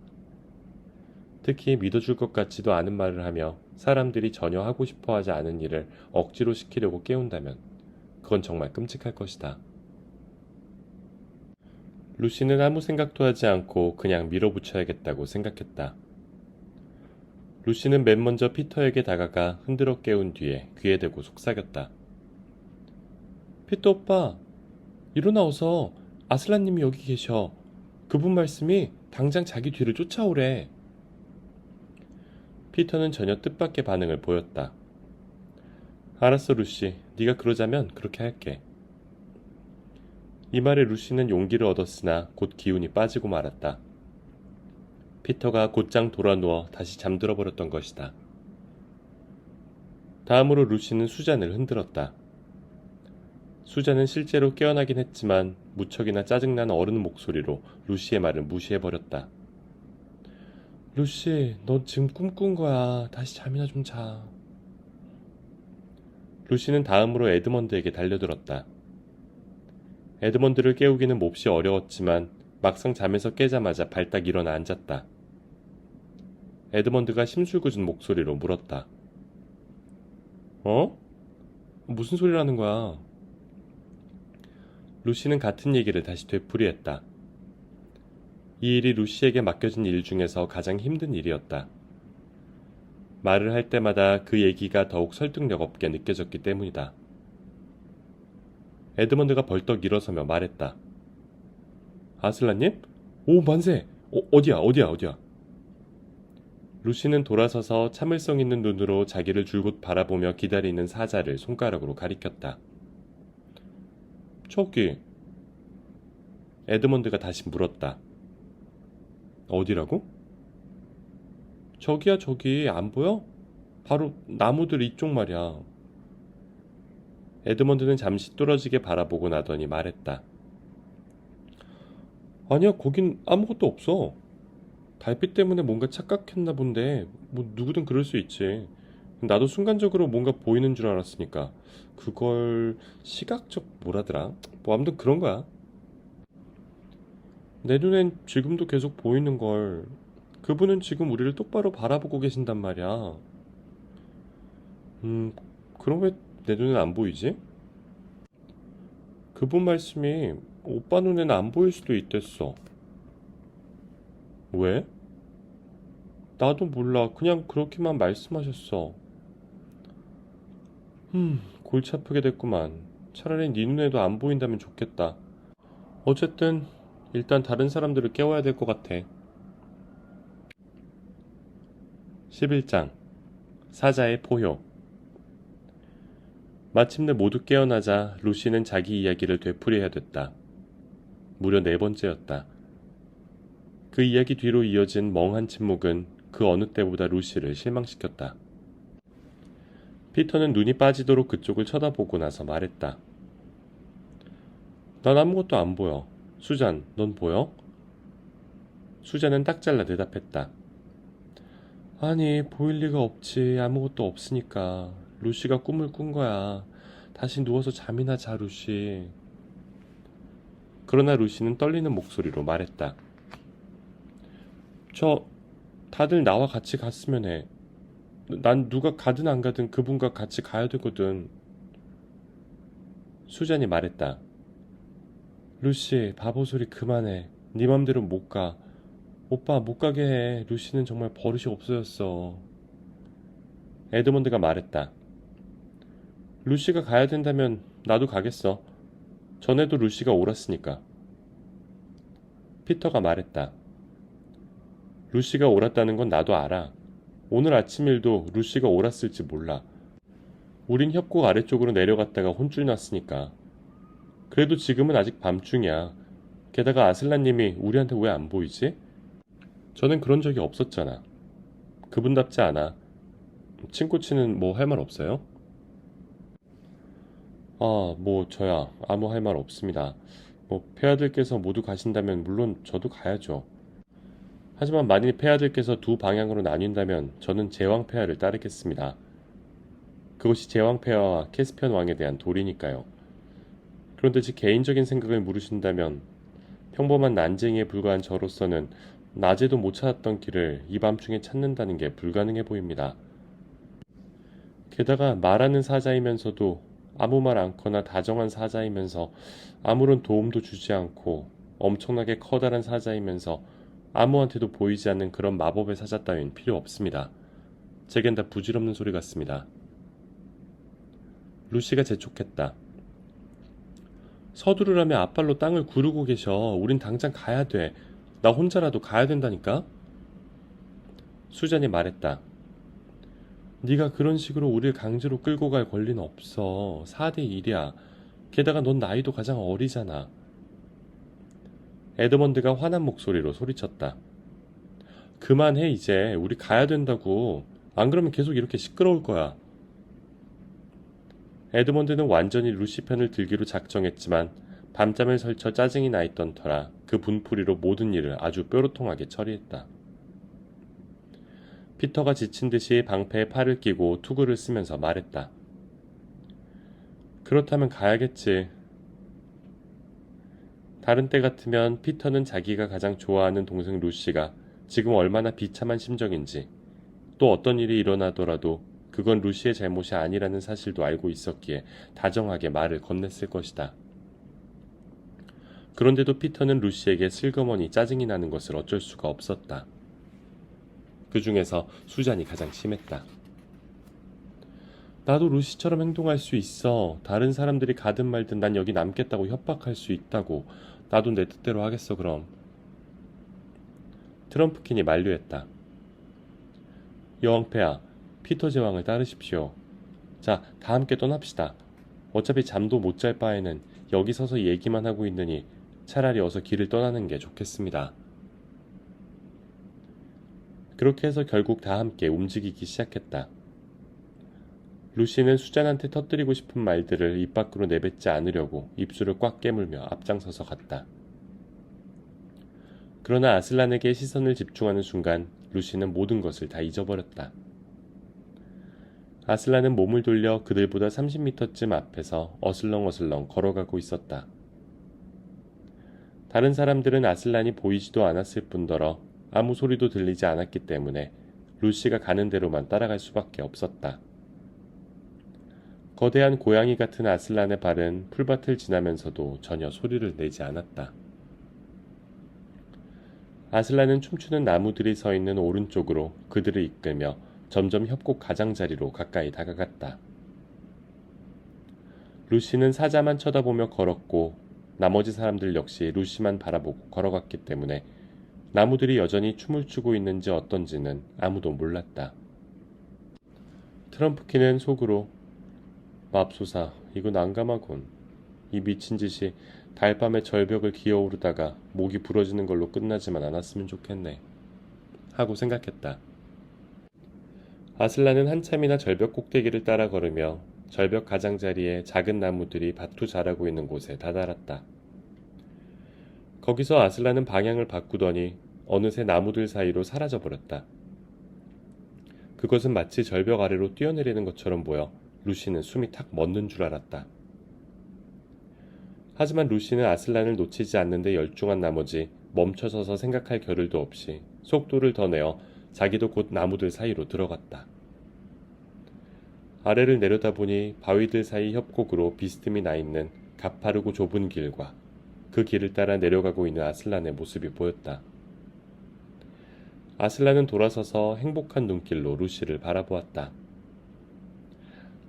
특히 믿어줄 것 같지도 않은 말을 하며 사람들이 전혀 하고 싶어하지 않은 일을 억지로 시키려고 깨운다면 그건 정말 끔찍할 것이다. 루시는 아무 생각도 하지 않고 그냥 밀어붙여야겠다고 생각했다. 루시는 맨 먼저 피터에게 다가가 흔들어 깨운 뒤에 귀에 대고 속삭였다. 피터 오빠, 일어나어서 아슬란님이 여기 계셔. 그분 말씀이 당장 자기 뒤를 쫓아오래. 피터는 전혀 뜻밖의 반응을 보였다. 알았어, 루시. 네가 그러자면 그렇게 할게. 이 말에 루시는 용기를 얻었으나 곧 기운이 빠지고 말았다. 피터가 곧장 돌아누워 다시 잠들어 버렸던 것이다. 다음으로 루시는 수잔을 흔들었다. 수잔은 실제로 깨어나긴 했지만 무척이나 짜증난 어른 목소리로 루시의 말을 무시해버렸다. 루시, 너 지금 꿈꾼 거야. 다시 잠이나 좀 자. 루시는 다음으로 에드먼드에게 달려들었다. 에드먼드를 깨우기는 몹시 어려웠지만 막상 잠에서 깨자마자 발딱 일어나 앉았다. 에드먼드가 심술궂은 목소리로 물었다. 어? 무슨 소리라는 거야? 루시는 같은 얘기를 다시 되풀이했다. 이 일이 루시에게 맡겨진 일 중에서 가장 힘든 일이었다. 말을 할 때마다 그 얘기가 더욱 설득력 없게 느껴졌기 때문이다. 에드먼드가 벌떡 일어서며 말했다. 아슬란님? 오, 만세! 어디야? 루시는 돌아서서 참을성 있는 눈으로 자기를 줄곧 바라보며 기다리는 사자를 손가락으로 가리켰다. 저기. 에드먼드가 다시 물었다. 어디라고? 저기야, 저기. 안 보여? 바로 나무들 이쪽 말이야. 에드먼드는 잠시 뚫어지게 바라보고 나더니 말했다. 아니야, 거긴 아무것도 없어. 달빛 때문에 뭔가 착각했나 본데, 뭐 누구든 그럴 수 있지. 나도 순간적으로 뭔가 보이는 줄 알았으니까. 그걸 시각적 뭐라더라? 뭐 아무튼 그런 거야. 내 눈엔 지금도 계속 보이는 걸. 그분은 지금 우리를 똑바로 바라보고 계신단 말이야. 그럼 왜 내 눈엔 안 보이지? 그분 말씀이 오빠 눈에는 안 보일 수도 있댔어. 왜? 나도 몰라. 그냥 그렇게만 말씀하셨어. 골치 아프게 됐구만. 차라리 네 눈에도 안 보인다면 좋겠다. 어쨌든 일단 다른 사람들을 깨워야 될 것 같아. 11장 사자의 포효. 마침내 모두 깨어나자 루시는 자기 이야기를 되풀이해야 됐다. 무려 4번째였다. 그 이야기 뒤로 이어진 멍한 침묵은 그 어느 때보다 루시를 실망시켰다. 피터는 눈이 빠지도록 그쪽을 쳐다보고 나서 말했다. 난 아무것도 안 보여. 수잔, 넌 보여? 수잔은 딱 잘라 대답했다. 아니, 보일 리가 없지. 아무것도 없으니까. 루시가 꿈을 꾼 거야. 다시 누워서 잠이나 자, 루시. 그러나 루시는 떨리는 목소리로 말했다. 다들 나와 같이 갔으면 해. 난 누가 가든 안 가든 그분과 같이 가야 되거든. 수잔이 말했다. 루시, 바보 소리 그만해. 네 맘대로 못 가. 오빠 못 가게 해. 루시는 정말 버릇이 없어졌어. 에드먼드가 말했다. 루시가 가야 된다면 나도 가겠어. 전에도 루시가 옳았으니까. 피터가 말했다. 루시가 옳았다는 건 나도 알아. 오늘 아침 일도 루시가 옳았을지 몰라. 우린 협곡 아래쪽으로 내려갔다가 혼쭐 났으니까. 그래도 지금은 아직 밤중이야. 게다가 아슬란님이 우리한테 왜 안 보이지? 저는 그런 적이 없었잖아. 그분답지 않아. 친코치는 뭐 할 말 없어요? 저야 아무 할 말 없습니다. 폐하들께서 모두 가신다면 물론 저도 가야죠. 하지만 만일 폐하들께서 두 방향으로 나뉜다면 저는 제왕 폐하를 따르겠습니다. 그것이 제왕 폐하와 캐스피언 왕에 대한 도리니까요. 그런데 제 개인적인 생각을 물으신다면 평범한 난쟁이에 불과한 저로서는 낮에도 못 찾았던 길을 이 밤중에 찾는다는 게 불가능해 보입니다. 게다가 말하는 사자이면서도 아무 말 않거나 다정한 사자이면서 아무런 도움도 주지 않고 엄청나게 커다란 사자이면서 아무한테도 보이지 않는 그런 마법의 사자 따윈 필요 없습니다. 제겐 다 부질없는 소리 같습니다. 루시가 재촉했다. 서두르라며 앞발로 땅을 구르고 계셔. 우린 당장 가야 돼. 나 혼자라도 가야 된다니까? 수잔이 말했다. 네가 그런 식으로 우리를 강제로 끌고 갈 권리는 없어. 4대 1이야. 게다가 넌 나이도 가장 어리잖아. 에드먼드가 화난 목소리로 소리쳤다. 그만해 이제. 우리 가야 된다고. 안 그러면 계속 이렇게 시끄러울 거야. 에드먼드는 완전히 루시 편을 들기로 작정했지만 밤잠을 설쳐 짜증이 나 있던 터라 그 분풀이로 모든 일을 아주 뾰로통하게 처리했다. 피터가 지친 듯이 방패에 팔을 끼고 투구를 쓰면서 말했다. 그렇다면 가야겠지. 다른 때 같으면 피터는 자기가 가장 좋아하는 동생 루시가 지금 얼마나 비참한 심정인지, 또 어떤 일이 일어나더라도 그건 루시의 잘못이 아니라는 사실도 알고 있었기에 다정하게 말을 건넸을 것이다. 그런데도 피터는 루시에게 슬그머니 짜증이 나는 것을 어쩔 수가 없었다. 그 중에서 수잔이 가장 심했다. 나도 루시처럼 행동할 수 있어. 다른 사람들이 가든 말든 난 여기 남겠다고 협박할 수 있다고. 나도 내 뜻대로 하겠어 그럼. 트럼프킨이 만류했다. 여왕폐하, 피터 제왕을 따르십시오. 자, 다 함께 떠납시다. 어차피 잠도 못 잘 바에는 여기 서서 얘기만 하고 있느니 차라리 어서 길을 떠나는 게 좋겠습니다. 그렇게 해서 결국 다 함께 움직이기 시작했다. 루시는 수잔한테 터뜨리고 싶은 말들을 입 밖으로 내뱉지 않으려고 입술을 꽉 깨물며 앞장서서 갔다. 그러나 아슬란에게 시선을 집중하는 순간 루시는 모든 것을 다 잊어버렸다. 아슬란은 몸을 돌려 그들보다 30m쯤 앞에서 어슬렁어슬렁 걸어가고 있었다. 다른 사람들은 아슬란이 보이지도 않았을 뿐더러 아무 소리도 들리지 않았기 때문에 루시가 가는 대로만 따라갈 수밖에 없었다. 거대한 고양이 같은 아슬란의 발은 풀밭을 지나면서도 전혀 소리를 내지 않았다. 아슬란은 춤추는 나무들이 서 있는 오른쪽으로 그들을 이끌며 점점 협곡 가장자리로 가까이 다가갔다. 루시는 사자만 쳐다보며 걸었고 나머지 사람들 역시 루시만 바라보고 걸어갔기 때문에 나무들이 여전히 춤을 추고 있는지 어떤지는 아무도 몰랐다. 트럼프킨은 속으로 맙소사, 이거 난감하군. 이 미친 짓이 달밤에 절벽을 기어오르다가 목이 부러지는 걸로 끝나지만 않았으면 좋겠네. 하고 생각했다. 아슬란은 한참이나 절벽 꼭대기를 따라 걸으며 절벽 가장자리에 작은 나무들이 바투 자라고 있는 곳에 다다랐다. 거기서 아슬란은 방향을 바꾸더니 어느새 나무들 사이로 사라져버렸다. 그것은 마치 절벽 아래로 뛰어내리는 것처럼 보여 루시는 숨이 탁 멎는 줄 알았다. 하지만 루시는 아슬란을 놓치지 않는데 열중한 나머지 멈춰서서 생각할 겨를도 없이 속도를 더 내어 자기도 곧 나무들 사이로 들어갔다. 아래를 내려다보니 바위들 사이 협곡으로 비스듬히 나 있는 가파르고 좁은 길과 그 길을 따라 내려가고 있는 아슬란의 모습이 보였다. 아슬란은 돌아서서 행복한 눈길로 루시를 바라보았다.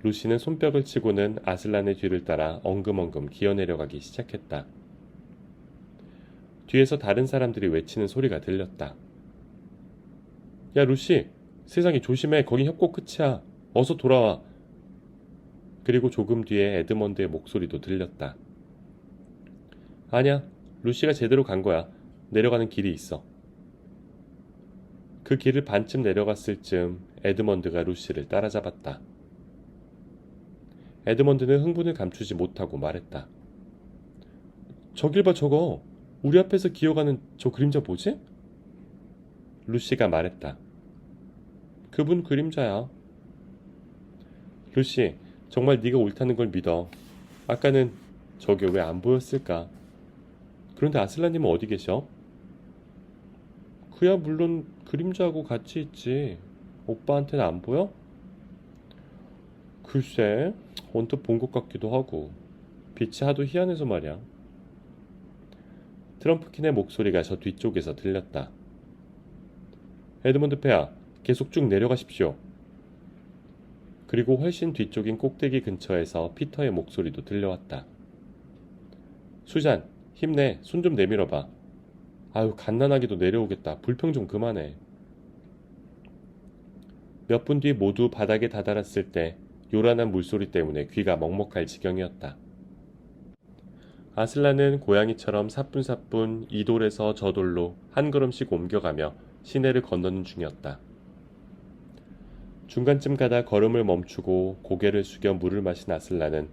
루시는 손뼉을 치고는 아슬란의 뒤를 따라 엉금엉금 기어내려가기 시작했다. 뒤에서 다른 사람들이 외치는 소리가 들렸다. 야 루시, 세상에 조심해. 거긴 협곡 끝이야. 어서 돌아와. 그리고 조금 뒤에 에드먼드의 목소리도 들렸다. 아냐, 루시가 제대로 간 거야. 내려가는 길이 있어. 그 길을 반쯤 내려갔을 즈음 에드먼드가 루시를 따라잡았다. 에드먼드는 흥분을 감추지 못하고 말했다. 저길 봐 저거. 우리 앞에서 기어가는 저 그림자 뭐지? 루시가 말했다. 그분 그림자야. 루시, 정말 네가 옳다는 걸 믿어. 아까는 저게 왜 안 보였을까? 그런데 아슬란님은 어디 계셔? 그야 물론 그림자하고 같이 있지. 오빠한테는 안 보여? 글쎄, 언뜻 본 것 같기도 하고. 빛이 하도 희한해서 말이야. 트럼프킨의 목소리가 저 뒤쪽에서 들렸다. 에드먼드 폐하, 계속 쭉 내려가십시오. 그리고 훨씬 뒤쪽인 꼭대기 근처에서 피터의 목소리도 들려왔다. 수잔, 힘내. 손 좀 내밀어봐. 아유, 갓난아기도 내려오겠다. 불평 좀 그만해. 몇 분 뒤 모두 바닥에 다다랐을 때 요란한 물소리 때문에 귀가 먹먹할 지경이었다. 아슬란은 고양이처럼 사뿐사뿐 이 돌에서 저 돌로 한 걸음씩 옮겨가며 시내를 건너는 중이었다. 중간쯤 가다 걸음을 멈추고 고개를 숙여 물을 마신 아슬란은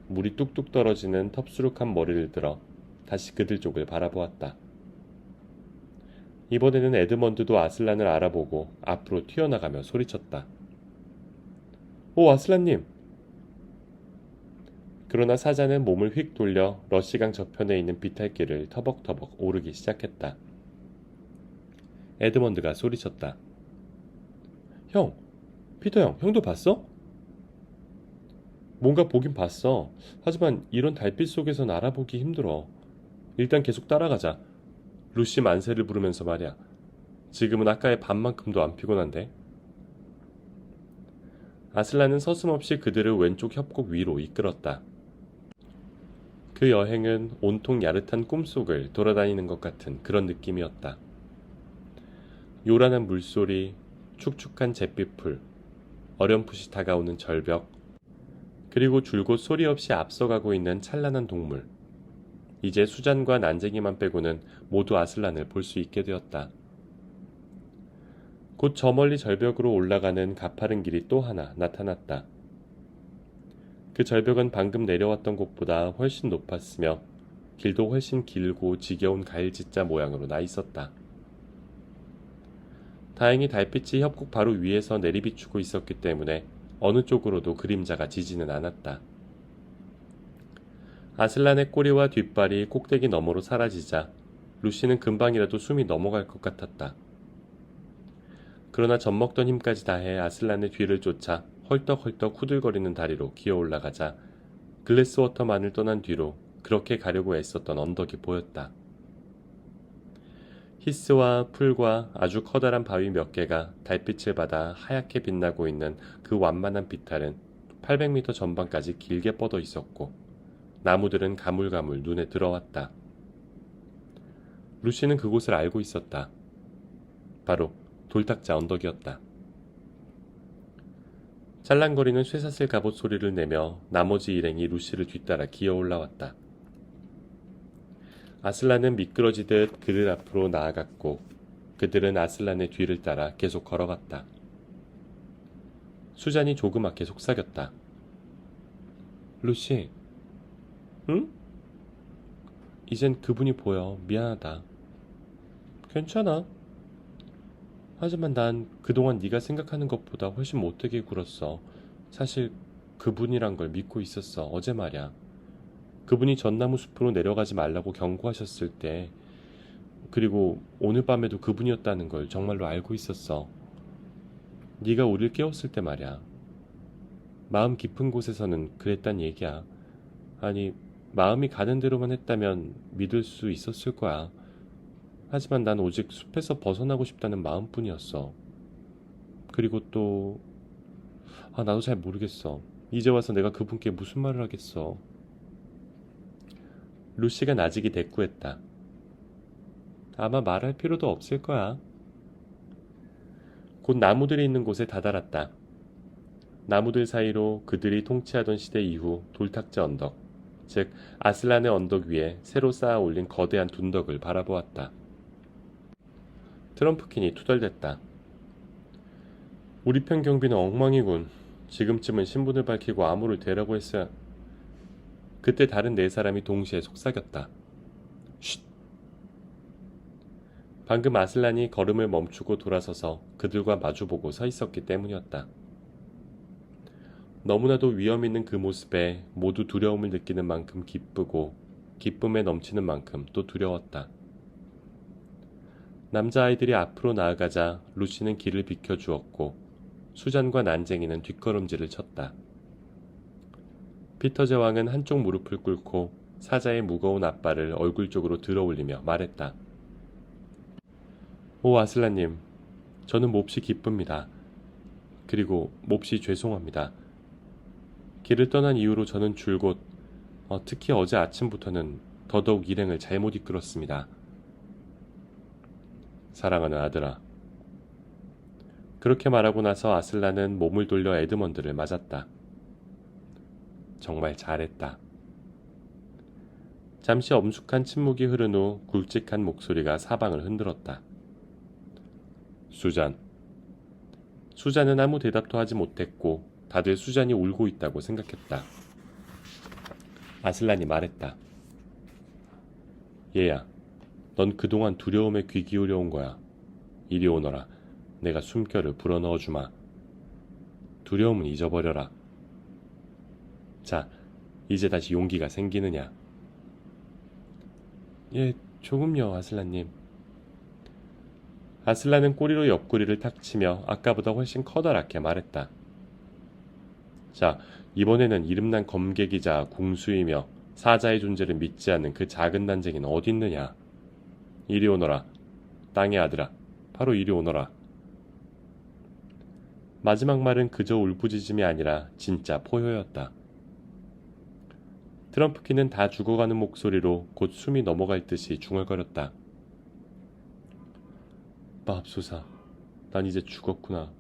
물이 뚝뚝 떨어지는 텁수룩한 머리를 들어 다시 그들 쪽을 바라보았다. 이번에는 에드먼드도 아슬란을 알아보고 앞으로 튀어나가며 소리쳤다. 오, 아슬란님! 그러나 사자는 몸을 휙 돌려 러시강 저편에 있는 비탈길을 터벅터벅 오르기 시작했다. 에드먼드가 소리쳤다. 형! 피터 형, 형도 봤어? 뭔가 보긴 봤어. 하지만 이런 달빛 속에선 알아보기 힘들어. 일단 계속 따라가자. 루시 만세를 부르면서 말이야. 지금은 아까의 밤만큼도 안 피곤한데. 아슬란은 서슴없이 그들을 왼쪽 협곡 위로 이끌었다. 그 여행은 온통 야릇한 꿈속을 돌아다니는 것 같은 그런 느낌이었다. 요란한 물소리, 축축한 잿빛풀, 어렴풋이 다가오는 절벽, 그리고 줄곧 소리 없이 앞서가고 있는 찬란한 동물. 이제 수잔과 난쟁이만 빼고는 모두 아슬란을 볼 수 있게 되었다. 곧 저 멀리 절벽으로 올라가는 가파른 길이 또 하나 나타났다. 그 절벽은 방금 내려왔던 곳보다 훨씬 높았으며 길도 훨씬 길고 지겨운 가일지자 모양으로 나 있었다. 다행히 달빛이 협곡 바로 위에서 내리비추고 있었기 때문에 어느 쪽으로도 그림자가 지지는 않았다. 아슬란의 꼬리와 뒷발이 꼭대기 너머로 사라지자 루시는 금방이라도 숨이 넘어갈 것 같았다. 그러나 젖먹던 힘까지 다해 아슬란의 뒤를 쫓아 헐떡헐떡 후들거리는 다리로 기어 올라가자 글래스워터만을 떠난 뒤로 그렇게 가려고 애썼던 언덕이 보였다. 히스와 풀과 아주 커다란 바위 몇 개가 달빛을 받아 하얗게 빛나고 있는 그 완만한 비탈은 800m 전방까지 길게 뻗어 있었고 나무들은 가물가물 눈에 들어왔다. 루시는 그곳을 알고 있었다. 바로 돌탁자 언덕이었다. 찰랑거리는 쇠사슬 갑옷 소리를 내며 나머지 일행이 루시를 뒤따라 기어 올라왔다. 아슬란은 미끄러지듯 그들 앞으로 나아갔고 그들은 아슬란의 뒤를 따라 계속 걸어갔다. 수잔이 조그맣게 속삭였다. 루시, 응? 이젠 그분이 보여. 미안하다. 괜찮아. 하지만 난 그동안 네가 생각하는 것보다 훨씬 못되게 굴었어. 사실 그분이란 걸 믿고 있었어. 어제 말이야. 그분이 전나무 숲으로 내려가지 말라고 경고하셨을 때, 그리고 오늘 밤에도 그분이었다는 걸 정말로 알고 있었어. 네가 우릴 깨웠을 때 말이야. 마음 깊은 곳에서는 그랬단 얘기야. 아니, 마음이 가는 대로만 했다면 믿을 수 있었을 거야. 하지만 난 오직 숲에서 벗어나고 싶다는 마음뿐이었어. 그리고 또 나도 잘 모르겠어. 이제 와서 내가 그분께 무슨 말을 하겠어. 루시가 나직이 대꾸했다. 아마 말할 필요도 없을 거야. 곧 나무들이 있는 곳에 다다랐다. 나무들 사이로 그들이 통치하던 시대 이후 돌탁자 언덕, 즉 아슬란의 언덕 위에 새로 쌓아 올린 거대한 둔덕을 바라보았다. 트럼프킨이 투덜댔다. 우리 편 경비는 엉망이군. 지금쯤은 신분을 밝히고 암호를 대라고 했어야. 그때 다른 네 사람이 동시에 속삭였다. 쉿! 방금 아슬란이 걸음을 멈추고 돌아서서 그들과 마주보고 서 있었기 때문이었다. 너무나도 위험 있는 그 모습에 모두 두려움을 느끼는 만큼 기쁘고 기쁨에 넘치는 만큼 또 두려웠다. 남자아이들이 앞으로 나아가자 루시는 길을 비켜주었고 수잔과 난쟁이는 뒷걸음질을 쳤다. 피터 제왕은 한쪽 무릎을 꿇고 사자의 무거운 앞발을 얼굴 쪽으로 들어올리며 말했다. 오 아슬란님, 저는 몹시 기쁩니다. 그리고 몹시 죄송합니다. 길을 떠난 이후로 저는 줄곧 특히 어제 아침부터는 더더욱 일행을 잘못 이끌었습니다. 사랑하는 아들아. 그렇게 말하고 나서 아슬란은 몸을 돌려 에드먼드를 맞았다. 정말 잘했다. 잠시 엄숙한 침묵이 흐른 후 굵직한 목소리가 사방을 흔들었다. 수잔. 수잔은 아무 대답도 하지 못했고 다들 수잔이 울고 있다고 생각했다. 아슬란이 말했다. 얘야, 넌 그동안 두려움에 귀 기울여 온 거야. 이리 오너라. 내가 숨결을 불어넣어 주마. 두려움은 잊어버려라. 자, 이제 다시 용기가 생기느냐? 예, 조금요, 아슬란님. 아슬란은 꼬리로 옆구리를 탁 치며 아까보다 훨씬 커다랗게 말했다. 자, 이번에는 이름난 검객이자 궁수이며 사자의 존재를 믿지 않는 그 작은 난쟁이는 어디 있느냐? 이리 오너라. 땅의 아들아, 바로 이리 오너라. 마지막 말은 그저 울부짖음이 아니라 진짜 포효였다. 트럼프키는 다 죽어가는 목소리로 곧 숨이 넘어갈 듯이 중얼거렸다. 맙소사, 난 이제 죽었구나.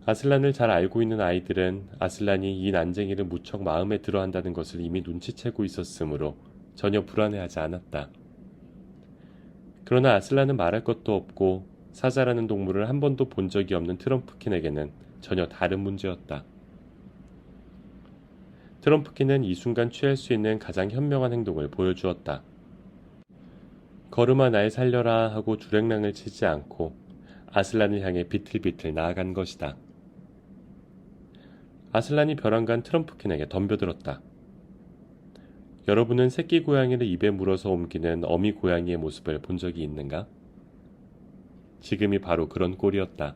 아슬란을 잘 알고 있는 아이들은 아슬란이 이 난쟁이를 무척 마음에 들어한다는 것을 이미 눈치채고 있었으므로 전혀 불안해하지 않았다. 그러나 아슬란은 말할 것도 없고 사자라는 동물을 한 번도 본 적이 없는 트럼프킨에게는 전혀 다른 문제였다. 트럼프킨은 이 순간 취할 수 있는 가장 현명한 행동을 보여주었다. 걸음아 날 살려라 하고 주랭랑을 치지 않고 아슬란을 향해 비틀비틀 나아간 것이다. 아슬란이 벼랑간 트럼프킨에게 덤벼들었다. 여러분은 새끼 고양이를 입에 물어서 옮기는 어미 고양이의 모습을 본 적이 있는가? 지금이 바로 그런 꼴이었다.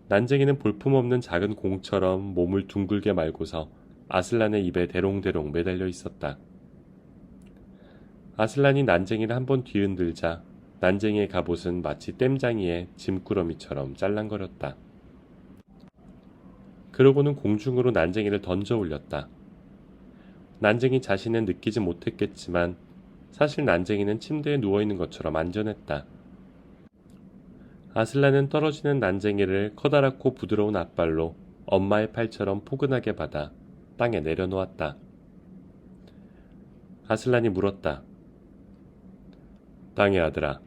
난쟁이는 볼품없는 작은 공처럼 몸을 둥글게 말고서 아슬란의 입에 대롱대롱 매달려 있었다. 아슬란이 난쟁이를 한번 뒤흔들자 난쟁이의 갑옷은 마치 땜장이의 짐꾸러미처럼 짤랑거렸다. 그러고는 공중으로 난쟁이를 던져 올렸다. 난쟁이 자신은 느끼지 못했겠지만 사실 난쟁이는 침대에 누워있는 것처럼 안전했다. 아슬란은 떨어지는 난쟁이를 커다랗고 부드러운 앞발로 엄마의 팔처럼 포근하게 받아 땅에 내려놓았다. 아슬란이 물었다. 땅의 아들아,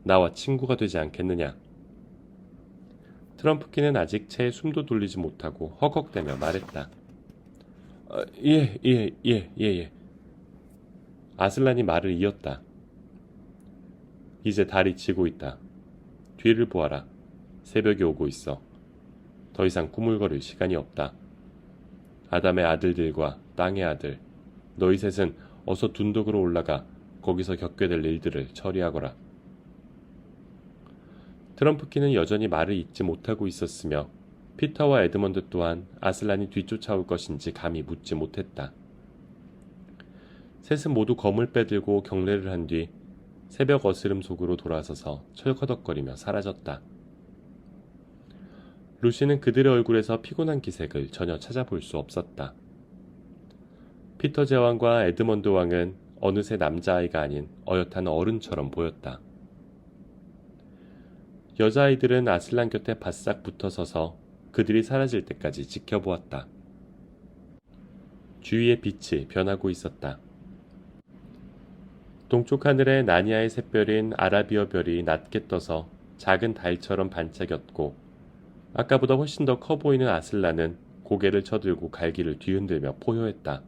나와 친구가 되지 않겠느냐? 트럼프키는 아직 채 숨도 돌리지 못하고 허걱대며 말했다. 예. 아슬란이 말을 이었다. 이제 달이 지고 있다. 뒤를 보아라. 새벽이 오고 있어. 더 이상 꾸물거릴 시간이 없다. 아담의 아들들과 땅의 아들, 너희 셋은 어서 둔덕으로 올라가 거기서 겪게 될 일들을 처리하거라. 트럼프키는 여전히 말을 잇지 못하고 있었으며 피터와 에드먼드 또한 아슬란이 뒤쫓아올 것인지 감히 묻지 못했다. 셋은 모두 검을 빼들고 경례를 한 뒤 새벽 어스름 속으로 돌아서서 철커덕거리며 사라졌다. 루시는 그들의 얼굴에서 피곤한 기색을 전혀 찾아볼 수 없었다. 피터 제왕과 에드먼드 왕은 어느새 남자아이가 아닌 어엿한 어른처럼 보였다. 여자아이들은 아슬란 곁에 바싹 붙어서서 그들이 사라질 때까지 지켜보았다. 주위의 빛이 변하고 있었다. 동쪽 하늘에 나니아의 샛별인 아라비어 별이 낮게 떠서 작은 달처럼 반짝였고 아까보다 훨씬 더 커 보이는 아슬란은 고개를 쳐들고 갈기를 뒤흔들며 포효했다.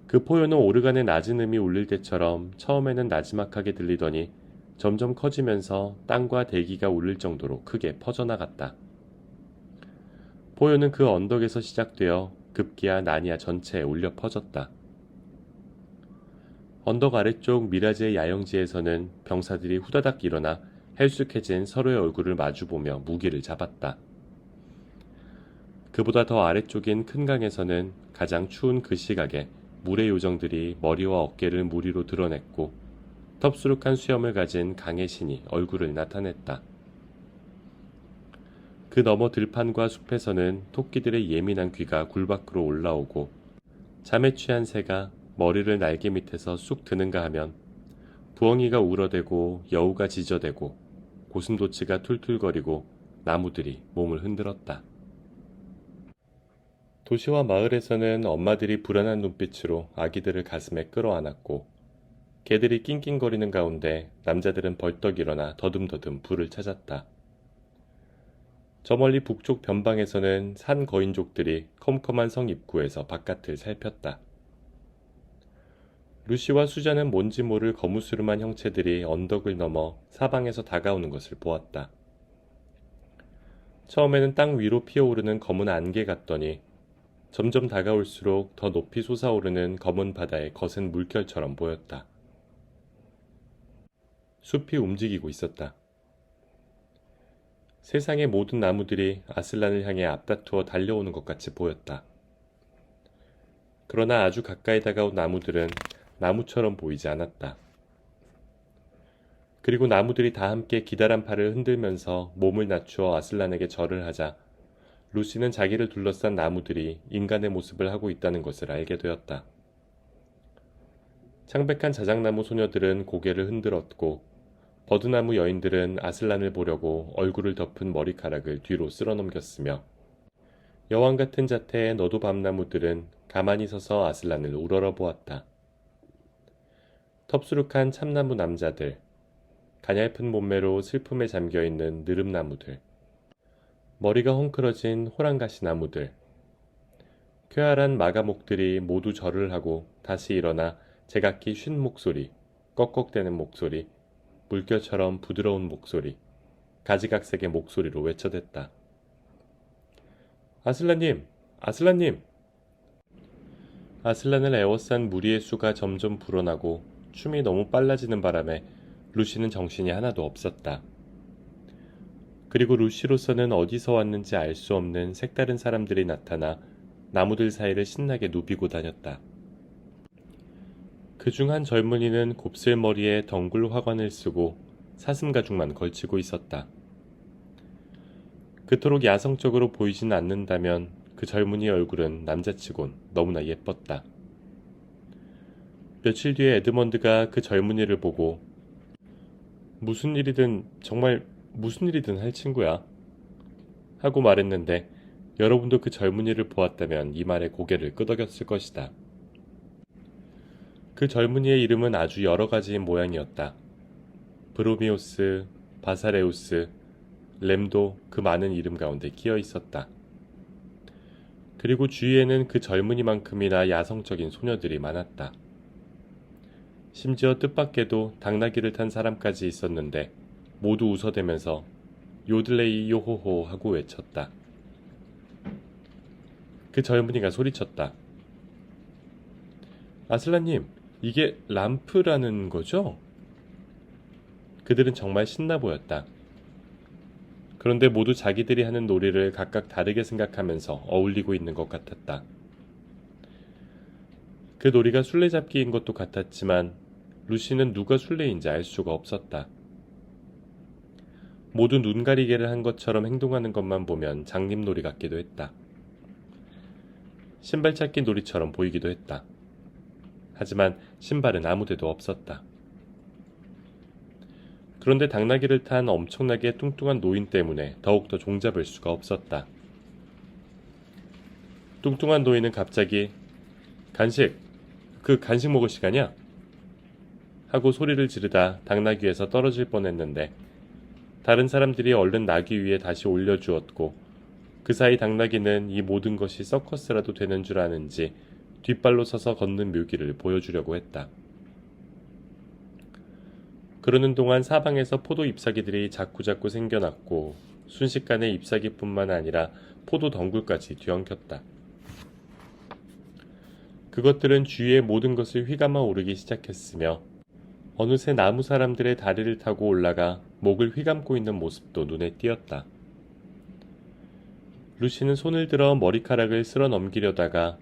그 포효는 오르간의 낮은 음이 울릴 때처럼 처음에는 나지막하게 들리더니 점점 커지면서 땅과 대기가 울릴 정도로 크게 퍼져나갔다. 포효는 그 언덕에서 시작되어 급기야 나니아 전체에 울려 퍼졌다. 언덕 아래쪽 미라지의 야영지에서는 병사들이 후다닥 일어나 헬쑥해진 서로의 얼굴을 마주보며 무기를 잡았다. 그보다 더 아래쪽인 큰 강에서는 가장 추운 그 시각에 물의 요정들이 머리와 어깨를 물 위로 드러냈고 텁수룩한 수염을 가진 강의 신이 얼굴을 나타냈다. 그 너머 들판과 숲에서는 토끼들의 예민한 귀가 굴 밖으로 올라오고 잠에 취한 새가 머리를 날개 밑에서 쑥 드는가 하면 부엉이가 울어대고 여우가 짖어대고 고슴도치가 툴툴거리고 나무들이 몸을 흔들었다. 도시와 마을에서는 엄마들이 불안한 눈빛으로 아기들을 가슴에 끌어안았고 개들이 낑낑거리는 가운데 남자들은 벌떡 일어나 더듬더듬 불을 찾았다. 저 멀리 북쪽 변방에서는 산 거인족들이 컴컴한 성 입구에서 바깥을 살폈다. 루시와 수자는 뭔지 모를 거무스름한 형체들이 언덕을 넘어 사방에서 다가오는 것을 보았다. 처음에는 땅 위로 피어오르는 검은 안개 같더니 점점 다가올수록 더 높이 솟아오르는 검은 바다의 거센 물결처럼 보였다. 숲이 움직이고 있었다. 세상의 모든 나무들이 아슬란을 향해 앞다투어 달려오는 것 같이 보였다. 그러나 아주 가까이 다가온 나무들은 나무처럼 보이지 않았다. 그리고 나무들이 다 함께 기다란 팔을 흔들면서 몸을 낮추어 아슬란에게 절을 하자 루시는 자기를 둘러싼 나무들이 인간의 모습을 하고 있다는 것을 알게 되었다. 창백한 자작나무 소녀들은 고개를 흔들었고 버드나무 여인들은 아슬란을 보려고 얼굴을 덮은 머리카락을 뒤로 쓸어넘겼으며 여왕 같은 자태의 너도 밤나무들은 가만히 서서 아슬란을 우러러 보았다. 텁수룩한 참나무 남자들, 가냘픈 몸매로 슬픔에 잠겨있는 느릅나무들, 머리가 헝클어진 호랑가시 나무들, 쾌활한 마가목들이 모두 절을 하고 다시 일어나 제각기 쉰 목소리, 꺽꺽대는 목소리, 물결처럼 부드러운 목소리, 가지각색의 목소리로 외쳐댔다. 아슬란님! 아슬란님! 아슬란을 에워싼 무리의 수가 점점 불어나고 춤이 너무 빨라지는 바람에 루시는 정신이 하나도 없었다. 그리고 루시로서는 어디서 왔는지 알 수 없는 색다른 사람들이 나타나 나무들 사이를 신나게 누비고 다녔다. 그중 한 젊은이는 곱슬머리에 덩굴 화관을 쓰고 사슴가죽만 걸치고 있었다. 그토록 야성적으로 보이진 않는다면 그 젊은이의 얼굴은 남자치곤 너무나 예뻤다. 며칠 뒤에 에드먼드가 그 젊은이를 보고 무슨 일이든 정말 무슨 일이든 할 친구야 하고 말했는데 여러분도 그 젊은이를 보았다면 이 말에 고개를 끄덕였을 것이다. 그 젊은이의 이름은 아주 여러 가지인 모양이었다. 브로미오스, 바사레우스, 램도 그 많은 이름 가운데 끼어 있었다. 그리고 주위에는 그 젊은이만큼이나 야성적인 소녀들이 많았다. 심지어 뜻밖에도 당나귀를 탄 사람까지 있었는데 모두 웃어대면서 요들레이 요호호 하고 외쳤다. 그 젊은이가 소리쳤다. 아슬란님, 이게 람프라는 거죠? 그들은 정말 신나 보였다. 그런데 모두 자기들이 하는 놀이를 각각 다르게 생각하면서 어울리고 있는 것 같았다. 그 놀이가 술래잡기인 것도 같았지만 루시는 누가 술래인지 알 수가 없었다. 모두 눈가리개를 한 것처럼 행동하는 것만 보면 장님놀이 같기도 했다. 신발 찾기 놀이처럼 보이기도 했다. 하지만 신발은 아무데도 없었다. 그런데 당나귀를 탄 엄청나게 뚱뚱한 노인 때문에 더욱더 종잡을 수가 없었다. 뚱뚱한 노인은 갑자기 간식, 그 간식 먹을 시간이야? 하고 소리를 지르다 당나귀에서 떨어질 뻔했는데 다른 사람들이 얼른 나귀 위에 다시 올려주었고 그 사이 당나귀는 이 모든 것이 서커스라도 되는 줄 아는지 뒷발로 서서 걷는 묘기를 보여주려고 했다. 그러는 동안 사방에서 포도 잎사귀들이 자꾸자꾸 생겨났고 순식간에 잎사귀뿐만 아니라 포도 덩굴까지 뒤엉켰다. 그것들은 주위의 모든 것을 휘감아 오르기 시작했으며 어느새 나무 사람들의 다리를 타고 올라가 목을 휘감고 있는 모습도 눈에 띄었다. 루시는 손을 들어 머리카락을 쓸어 넘기려다가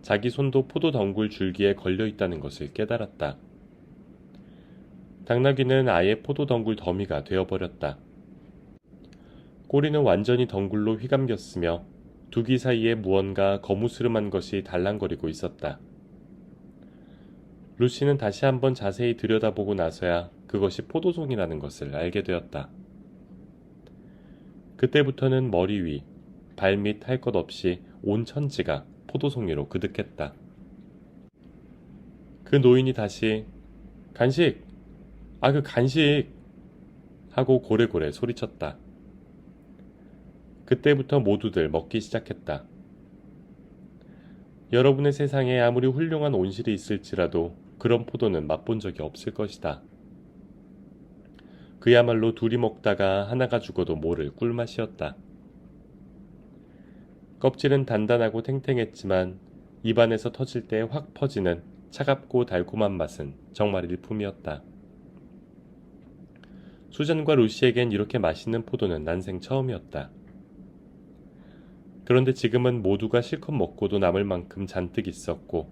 자기 손도 포도 덩굴 줄기에 걸려 있다는 것을 깨달았다. 당나귀는 아예 포도 덩굴 더미가 되어버렸다. 꼬리는 완전히 덩굴로 휘감겼으며 두 귀 사이에 무언가 거무스름한 것이 달랑거리고 있었다. 루시는 다시 한번 자세히 들여다보고 나서야 그것이 포도송이라는 것을 알게 되었다. 그때부터는 머리 위, 발밑 할 것 없이 온 천지가 포도송이로 그득했다. 그 노인이 다시 간식! 그 간식! 하고 고래고래 소리쳤다. 그때부터 모두들 먹기 시작했다. 여러분의 세상에 아무리 훌륭한 온실이 있을지라도 그런 포도는 맛본 적이 없을 것이다. 그야말로 둘이 먹다가 하나가 죽어도 모를 꿀맛이었다. 껍질은 단단하고 탱탱했지만 입안에서 터질 때 확 퍼지는 차갑고 달콤한 맛은 정말 일품이었다. 수잔과 루시에겐 이렇게 맛있는 포도는 난생 처음이었다. 그런데 지금은 모두가 실컷 먹고도 남을 만큼 잔뜩 있었고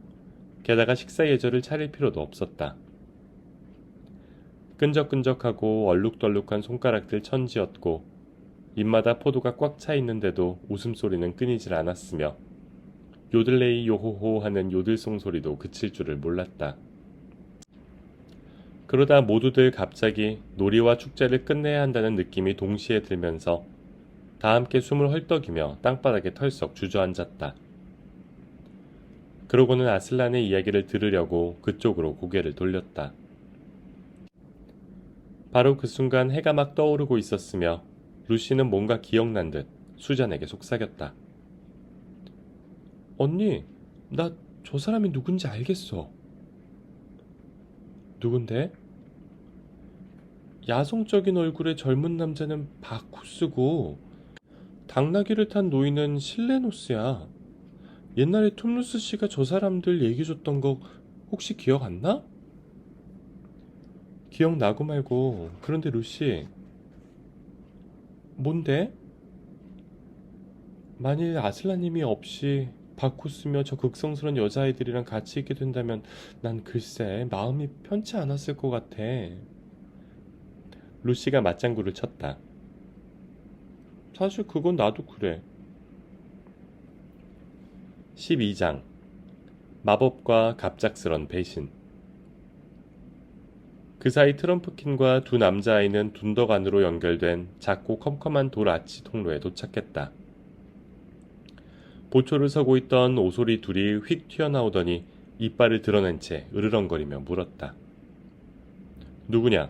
게다가 식사 예절을 차릴 필요도 없었다. 끈적끈적하고 얼룩덜룩한 손가락들 천지였고 입마다 포도가 꽉 차 있는데도 웃음소리는 끊이질 않았으며 요들레이 요호호 하는 요들송 소리도 그칠 줄을 몰랐다. 그러다 모두들 갑자기 놀이와 축제를 끝내야 한다는 느낌이 동시에 들면서 다 함께 숨을 헐떡이며 땅바닥에 털썩 주저앉았다. 그러고는 아슬란의 이야기를 들으려고 그쪽으로 고개를 돌렸다. 바로 그 순간 해가 막 떠오르고 있었으며 루시는 뭔가 기억난 듯 수잔에게 속삭였다. 언니, 나 저 사람이 누군지 알겠어. 누군데? 야성적인 얼굴의 젊은 남자는 바쿠스고 당나귀를 탄 노인은 실레노스야. 옛날에 툼루스 씨가 저 사람들 얘기해줬던 거 혹시 기억 안 나? 기억나고 말고. 그런데 루시, 뭔데? 만일 아슬라님이 없이 바쿠스며 저 극성스러운 여자아이들이랑 같이 있게 된다면 난 글쎄 마음이 편치 않았을 것 같아. 루시가 맞장구를 쳤다. 사실 그건 나도 그래. 12장 마법과 갑작스런 배신. 그 사이 트럼프킨과 두 남자아이는 둔덕 안으로 연결된 작고 컴컴한 돌 아치 통로에 도착했다. 보초를 서고 있던 오소리 둘이 휙 튀어나오더니 이빨을 드러낸 채 으르렁거리며 물었다. 누구냐?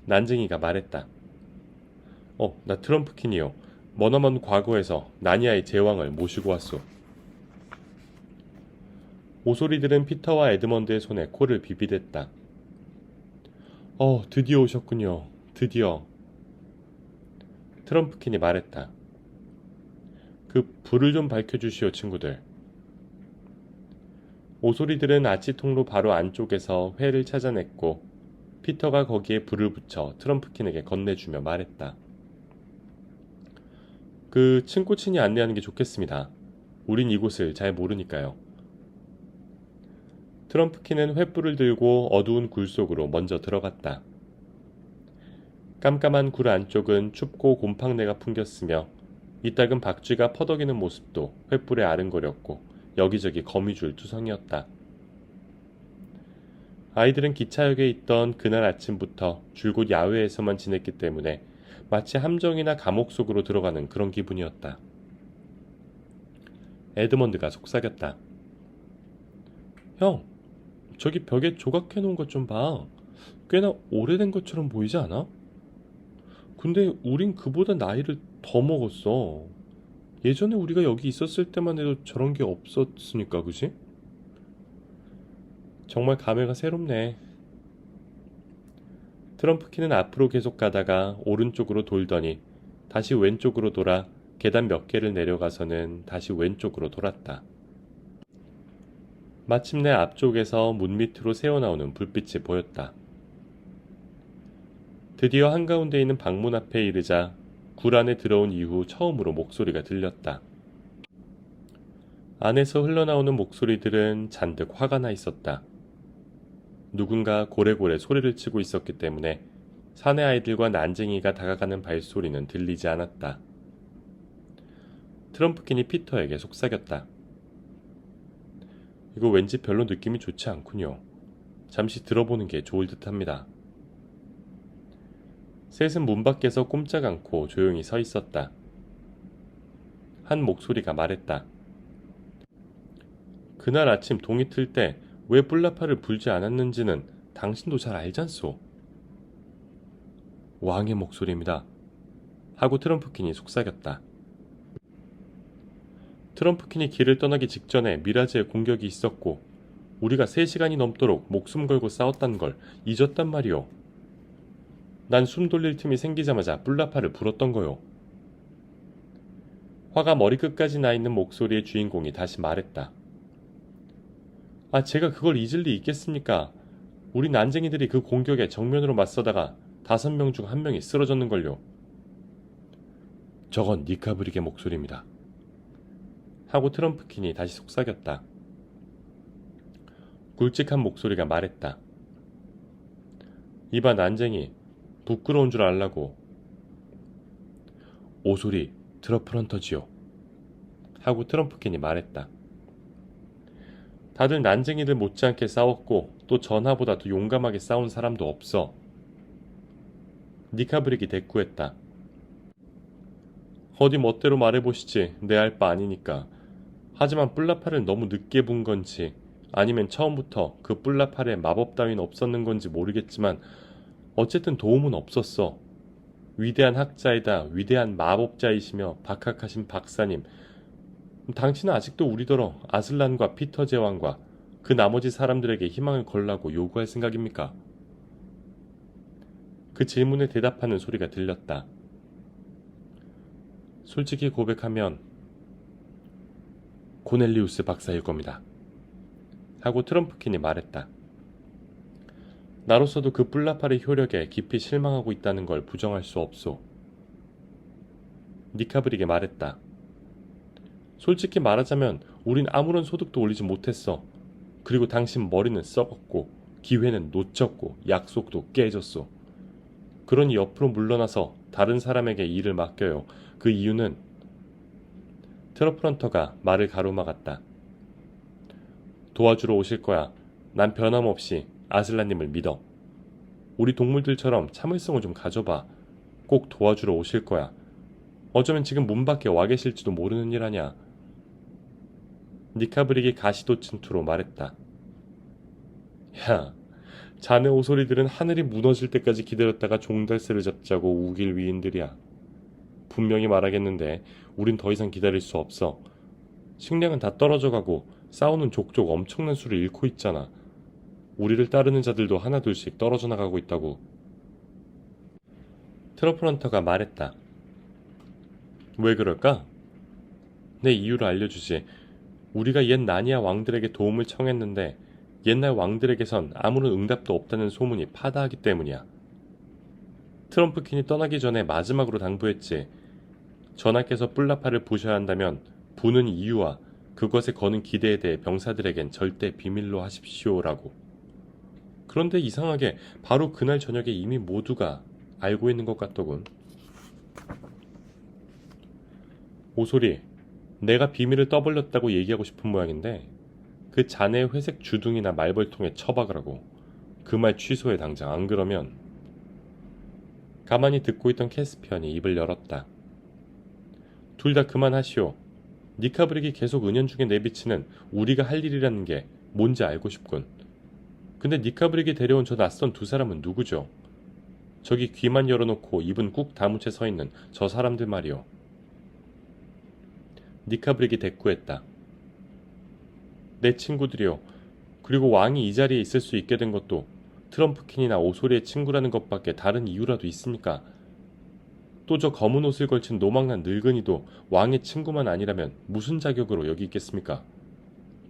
난쟁이가 말했다. 나 트럼프킨이요. 머나먼 과거에서 나니아의 제왕을 모시고 왔소. 오소리들은 피터와 에드먼드의 손에 코를 비비댔다. 드디어 오셨군요. 드디어. 트럼프킨이 말했다. 그 불을 좀 밝혀주시오, 친구들. 오소리들은 아치 통로 바로 안쪽에서 회를 찾아냈고 피터가 거기에 불을 붙여 트럼프킨에게 건네주며 말했다. 그 친코친이 안내하는 게 좋겠습니다. 우린 이곳을 잘 모르니까요. 트럼프킨은 횃불을 들고 어두운 굴 속으로 먼저 들어갔다. 깜깜한 굴 안쪽은 춥고 곰팡내가 풍겼으며 이따금 박쥐가 퍼덕이는 모습도 횃불에 아른거렸고 여기저기 거미줄 투성이었다. 아이들은 기차역에 있던 그날 아침부터 줄곧 야외에서만 지냈기 때문에 마치 함정이나 감옥 속으로 들어가는 그런 기분이었다. 에드먼드가 속삭였다. 형, 저기 벽에 조각해놓은 것 좀 봐. 꽤나 오래된 것처럼 보이지 않아? 근데 우린 그보다 나이를 더 먹었어. 예전에 우리가 여기 있었을 때만 해도 저런 게 없었으니까, 그지? 정말 감회가 새롭네. 트럼프킨은 앞으로 계속 가다가 오른쪽으로 돌더니 다시 왼쪽으로 돌아 계단 몇 개를 내려가서는 다시 왼쪽으로 돌았다. 마침내 앞쪽에서 문 밑으로 새어나오는 불빛이 보였다. 드디어 한가운데 있는 방문 앞에 이르자 굴 안에 들어온 이후 처음으로 목소리가 들렸다. 안에서 흘러나오는 목소리들은 잔뜩 화가 나 있었다. 누군가 고래고래 소리를 치고 있었기 때문에 사내 아이들과 난쟁이가 다가가는 발소리는 들리지 않았다. 트럼프킨이 피터에게 속삭였다. 이거 왠지 별로 느낌이 좋지 않군요. 잠시 들어보는 게 좋을 듯합니다. 셋은 문 밖에서 꼼짝 않고 조용히 서 있었다. 한 목소리가 말했다. 그날 아침 동이 틀 때 왜 뿔나파를 불지 않았는지는 당신도 잘 알잖소. 왕의 목소리입니다. 하고 트럼프킨이 속삭였다. 트럼프킨이 길을 떠나기 직전에 미라즈의 공격이 있었고 우리가 3시간이 넘도록 목숨 걸고 싸웠단 걸 잊었단 말이오. 난 숨 돌릴 틈이 생기자마자 뿔나파를 불었던 거요. 화가 머리끝까지 나 있는 목소리의 주인공이 다시 말했다. 제가 그걸 잊을 리 있겠습니까? 우리 난쟁이들이 그 공격에 정면으로 맞서다가 5명 중 1명이 쓰러졌는걸요. 저건 니카브릭의 목소리입니다. 하고 트럼프킨이 다시 속삭였다. 굵직한 목소리가 말했다. 이봐 난쟁이, 부끄러운 줄 알라고. 오소리 트러플헌터지요. 하고 트럼프킨이 말했다. 다들 난쟁이들 못지않게 싸웠고 또 전하보다 더 용감하게 싸운 사람도 없어. 니카브릭이 대꾸했다. 어디 멋대로 말해보시지. 내 알 바 아니니까. 하지만 뿔나파를 너무 늦게 본 건지 아니면 처음부터 그 뿔나팔에 마법 따윈 없었는 건지 모르겠지만 어쨌든 도움은 없었어. 위대한 학자이다 위대한 마법자이시며 박학하신 박사님, 당신은 아직도 우리더러 아슬란과 피터 제왕과 그 나머지 사람들에게 희망을 걸라고 요구할 생각입니까? 그 질문에 대답하는 소리가 들렸다. 솔직히 고백하면 코넬리우스 박사일 겁니다. 하고 트럼프킨이 말했다. 나로서도 그 뿔나팔의 효력에 깊이 실망하고 있다는 걸 부정할 수 없소. 니카브릭이 말했다. 솔직히 말하자면 우린 아무런 소득도 올리지 못했어. 그리고 당신 머리는 썩었고 기회는 놓쳤고 약속도 깨졌소. 그러니 옆으로 물러나서 다른 사람에게 일을 맡겨요. 그 이유는 트러플헌터가 말을 가로막았다. 도와주러 오실 거야. 난 변함없이 아슬란님을 믿어. 우리 동물들처럼 참을성을 좀 가져봐. 꼭 도와주러 오실 거야. 어쩌면 지금 문 밖에 와 계실지도 모르는 일 아냐. 니카브릭이 가시돋친 투로 말했다. 야, 자네 오소리들은 하늘이 무너질 때까지 기다렸다가 종달새를 잡자고 우길 위인들이야. 분명히 말하겠는데 우린 더 이상 기다릴 수 없어. 식량은 다 떨어져가고 싸우는 족족 엄청난 수를 잃고 있잖아. 우리를 따르는 자들도 하나둘씩 떨어져 나가고 있다고. 트러플헌터가 말했다. 왜 그럴까? 내 이유를 알려주지. 우리가 옛 나니아 왕들에게 도움을 청했는데 옛날 왕들에게선 아무런 응답도 없다는 소문이 파다하기 때문이야. 트럼프킨이 떠나기 전에 마지막으로 당부했지. 전하께서 뿔나파를 부셔야 한다면 부는 이유와 그것에 거는 기대에 대해 병사들에겐 절대 비밀로 하십시오라고. 그런데 이상하게 바로 그날 저녁에 이미 모두가 알고 있는 것 같더군. 오소리, 내가 비밀을 떠벌렸다고 얘기하고 싶은 모양인데 그 자네의 회색 주둥이나 말벌통에 처박으라고. 그 말 취소해 당장. 안 그러면. 가만히 듣고 있던 캐스피언이 입을 열었다. 둘 다 그만하시오. 니카브릭이 계속 은연중에 내비치는 우리가 할 일이라는 게 뭔지 알고 싶군. 근데 니카브릭이 데려온 저 낯선 두 사람은 누구죠? 저기 귀만 열어놓고 입은 꾹 다무채 서 있는 저 사람들 말이오. 니카브릭이 대꾸했다. 내 친구들이요. 그리고 왕이 이 자리에 있을 수 있게 된 것도 트럼프킨이나 오소리의 친구라는 것밖에 다른 이유라도 있습니까? 또 저 검은 옷을 걸친 노망난 늙은이도 왕의 친구만 아니라면 무슨 자격으로 여기 있겠습니까?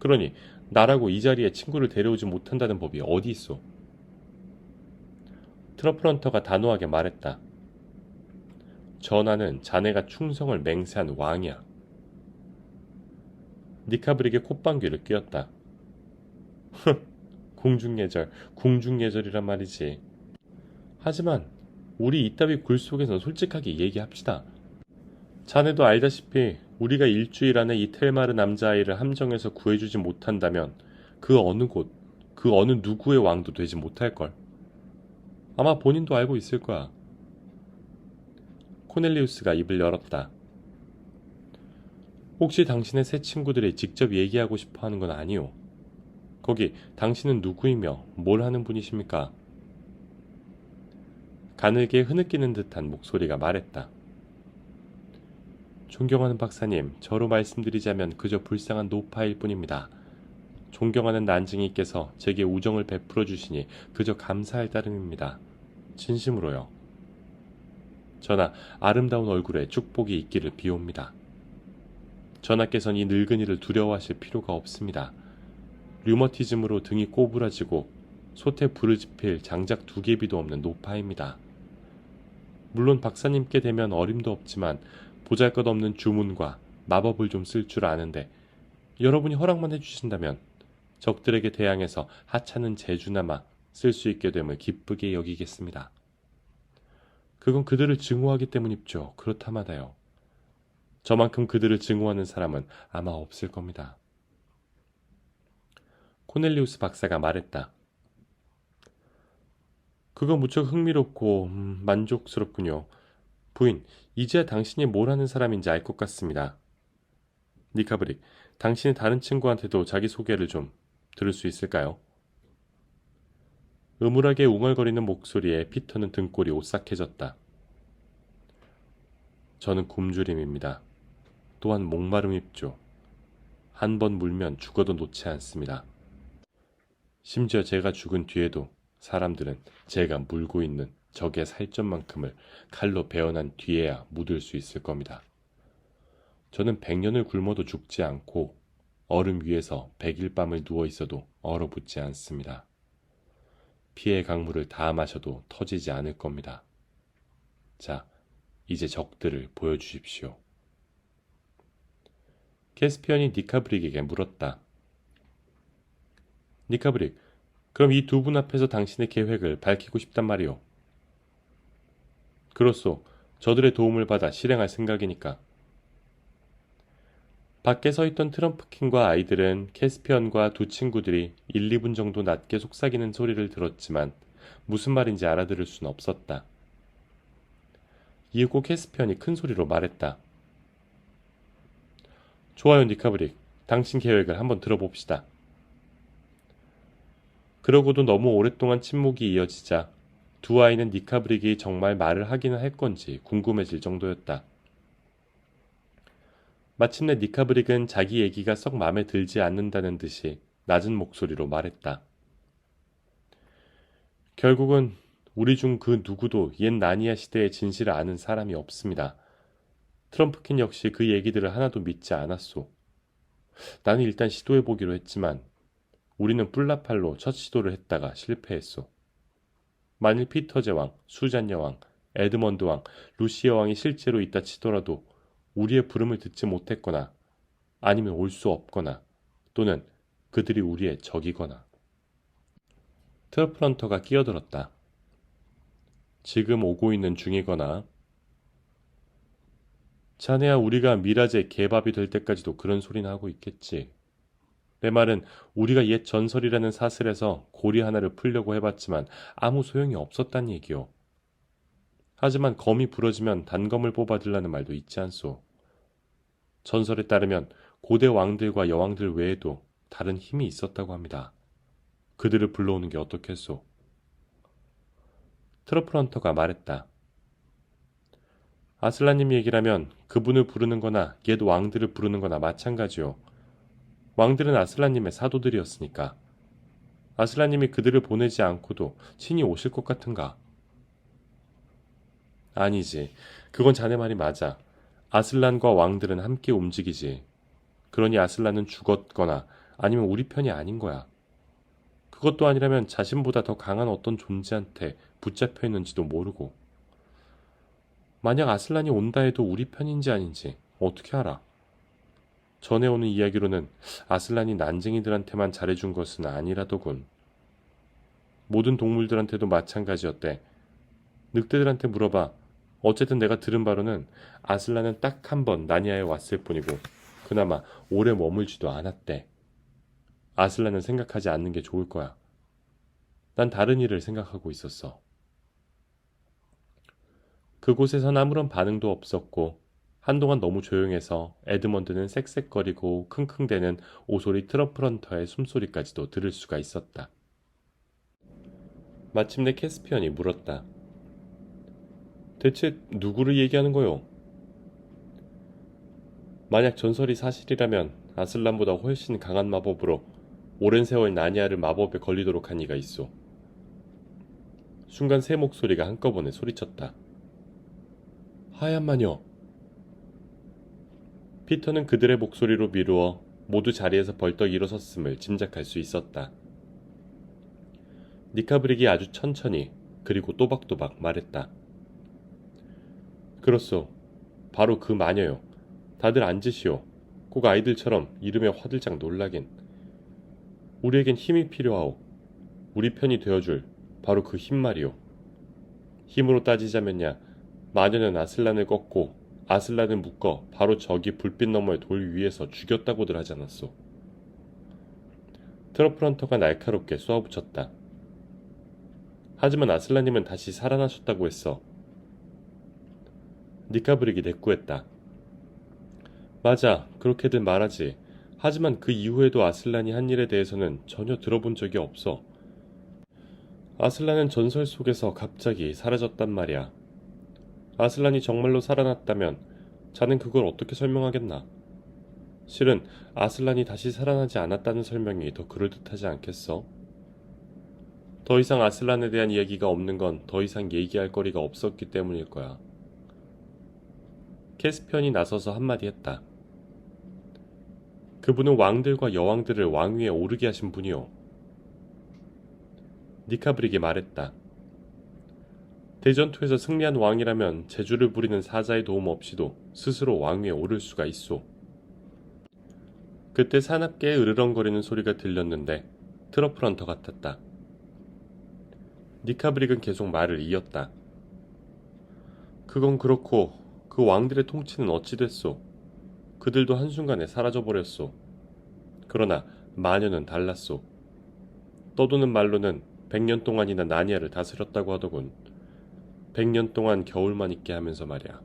그러니 나라고 이 자리에 친구를 데려오지 못한다는 법이 어디 있어? 트러플헌터가 단호하게 말했다. 전하는 자네가 충성을 맹세한 왕이야. 니카브릭의 콧방귀를 뀌었다. 궁중예절, 궁중예절이란 말이지. 하지만 우리 이따위 굴 속에선 솔직하게 얘기합시다. 자네도 알다시피 우리가 일주일 안에 이 텔마르 남자아이를 함정에서 구해주지 못한다면 그 어느 곳, 그 어느 누구의 왕도 되지 못할걸. 아마 본인도 알고 있을 거야. 코넬리우스가 입을 열었다. 혹시 당신의 새 친구들이 직접 얘기하고 싶어 하는 건 아니오. 거기 당신은 누구이며 뭘 하는 분이십니까? 가늘게 흐느끼는 듯한 목소리가 말했다. 존경하는 박사님, 저로 말씀드리자면 그저 불쌍한 노파일 뿐입니다. 존경하는 난징이께서 제게 우정을 베풀어 주시니 그저 감사할 따름입니다. 진심으로요. 전하, 아름다운 얼굴에 축복이 있기를 비옵니다. 전하께서는 이 늙은이를 두려워하실 필요가 없습니다. 류머티즘으로 등이 꼬부라지고 솥에 불을 지필 장작 2개비도 없는 노파입니다. 물론 박사님께 되면 어림도 없지만 보잘것없는 주문과 마법을 좀 쓸 줄 아는데 여러분이 허락만 해주신다면 적들에게 대항해서 하찮은 재주나마 쓸 수 있게 됨을 기쁘게 여기겠습니다. 그건 그들을 증오하기 때문입죠. 그렇다마다요. 저만큼 그들을 증오하는 사람은 아마 없을 겁니다. 코넬리우스 박사가 말했다. 그거 무척 흥미롭고 만족스럽군요. 부인, 이제야 당신이 뭘 하는 사람인지 알 것 같습니다. 니카브릭, 당신이 다른 친구한테도 자기 소개를 좀 들을 수 있을까요? 음울하게 웅얼거리는 목소리에 피터는 등골이 오싹해졌다. 저는 굶주림입니다. 또한 목마름입죠. 한 번 물면 죽어도 놓지 않습니다. 심지어 제가 죽은 뒤에도 사람들은 제가 물고 있는 적의 살점만큼을 칼로 베어난 뒤에야 묻을 수 있을 겁니다. 저는 100년을 굶어도 죽지 않고 얼음 위에서 100일 밤을 누워 있어도 얼어붙지 않습니다. 피의 강물을 다 마셔도 터지지 않을 겁니다. 자, 이제 적들을 보여주십시오. 캐스피언이 니카브릭에게 물었다. 니카브릭, 그럼 이 두 분 앞에서 당신의 계획을 밝히고 싶단 말이오. 그렇소. 저들의 도움을 받아 실행할 생각이니까. 밖에 서 있던 트럼프킨과 아이들은 캐스피언과 두 친구들이 1, 2분 정도 낮게 속삭이는 소리를 들었지만 무슨 말인지 알아들을 수는 없었다. 이윽고 캐스피언이 큰 소리로 말했다. 좋아요, 니카브릭. 당신 계획을 한번 들어봅시다. 그러고도 너무 오랫동안 침묵이 이어지자 두 아이는 니카브릭이 정말 말을 하기는 할 건지 궁금해질 정도였다. 마침내 니카브릭은 자기 얘기가 썩 마음에 들지 않는다는 듯이 낮은 목소리로 말했다. 결국은 우리 중 그 누구도 옛 나니아 시대의 진실을 아는 사람이 없습니다. 트럼프킨 역시 그 얘기들을 하나도 믿지 않았소. 나는 일단 시도해보기로 했지만 우리는 뿔라팔로 첫 시도를 했다가 실패했소. 만일 피터 제왕, 수잔 여왕, 에드먼드 왕, 루시아 왕이 실제로 있다 치더라도 우리의 부름을 듣지 못했거나 아니면 올 수 없거나 또는 그들이 우리의 적이거나. 트러플런터가 끼어들었다. 지금 오고 있는 중이거나 자네야 우리가 미라제 개밥이 될 때까지도 그런 소리나 하고 있겠지. 내 말은 우리가 옛 전설이라는 사슬에서 고리 하나를 풀려고 해봤지만 아무 소용이 없었단 얘기요. 하지만 검이 부러지면 단검을 뽑아들라는 말도 있지 않소. 전설에 따르면 고대 왕들과 여왕들 외에도 다른 힘이 있었다고 합니다. 그들을 불러오는 게 어떻겠소? 트러플헌터가 말했다. 아슬라님 얘기라면 그분을 부르는 거나 옛 왕들을 부르는 거나 마찬가지요. 왕들은 아슬라님의 사도들이었으니까. 아슬라님이 그들을 보내지 않고도 친히 오실 것 같은가? 아니지. 그건 자네 말이 맞아. 아슬란과 왕들은 함께 움직이지. 그러니 아슬란은 죽었거나 아니면 우리 편이 아닌 거야. 그것도 아니라면 자신보다 더 강한 어떤 존재한테 붙잡혀 있는지도 모르고. 만약 아슬란이 온다 해도 우리 편인지 아닌지 어떻게 알아? 전해 오는 이야기로는 아슬란이 난쟁이들한테만 잘해준 것은 아니라더군. 모든 동물들한테도 마찬가지였대. 늑대들한테 물어봐. 어쨌든 내가 들은 바로는 아슬란은 딱 한 번 나니아에 왔을 뿐이고 그나마 오래 머물지도 않았대. 아슬란은 생각하지 않는 게 좋을 거야. 난 다른 일을 생각하고 있었어. 그곳에선 아무런 반응도 없었고 한동안 너무 조용해서 에드먼드는 쌕쌕거리고 킁킁대는 오소리 트러플 헌터의 숨소리까지도 들을 수가 있었다. 마침내 캐스피언이 물었다. 대체 누구를 얘기하는 거요? 만약 전설이 사실이라면 아슬란보다 훨씬 강한 마법으로 오랜 세월 나니아를 마법에 걸리도록 한 이가 있소. 순간 새 목소리가 한꺼번에 소리쳤다. 하얀 마녀. 피터는 그들의 목소리로 미루어 모두 자리에서 벌떡 일어섰음을 짐작할 수 있었다. 니카브릭이 아주 천천히 그리고 또박또박 말했다. 그렇소. 바로 그 마녀요. 다들 앉으시오. 꼭 아이들처럼 이름에 화들짝 놀라긴. 우리에겐 힘이 필요하오. 우리 편이 되어줄 바로 그 힘 말이오. 힘으로 따지자면야 마녀는 아슬란을 꺾고 아슬란을 묶어 바로 저기 불빛 너머의 돌 위에서 죽였다고들 하지 않았소. 트러플 헌터가 날카롭게 쏘아붙였다. 하지만 아슬란님은 다시 살아나셨다고 했어. 니카브릭이 대꾸했다. 맞아, 그렇게들 말하지. 하지만 그 이후에도 아슬란이 한 일에 대해서는 전혀 들어본 적이 없어. 아슬란은 전설 속에서 갑자기 사라졌단 말이야. 아슬란이 정말로 살아났다면 자넨 그걸 어떻게 설명하겠나? 실은 아슬란이 다시 살아나지 않았다는 설명이 더 그럴듯하지 않겠어? 더 이상 아슬란에 대한 이야기가 없는 건 더 이상 얘기할 거리가 없었기 때문일 거야. 캐스피언이 나서서 한마디 했다. 그분은 왕들과 여왕들을 왕위에 오르게 하신 분이요. 니카브릭이 말했다. 대전투에서 승리한 왕이라면 재주를 부리는 사자의 도움 없이도 스스로 왕위에 오를 수가 있소. 그때 사납게 으르렁거리는 소리가 들렸는데 트러플 헌터 같았다. 니카브릭은 계속 말을 이었다. 그건 그렇고 그 왕들의 통치는 어찌 됐소? 그들도 한순간에 사라져버렸소. 그러나 마녀는 달랐소. 떠도는 말로는 100년 동안이나 나니아를 다스렸다고 하더군. 100년 동안 겨울만 있게 하면서 말이야.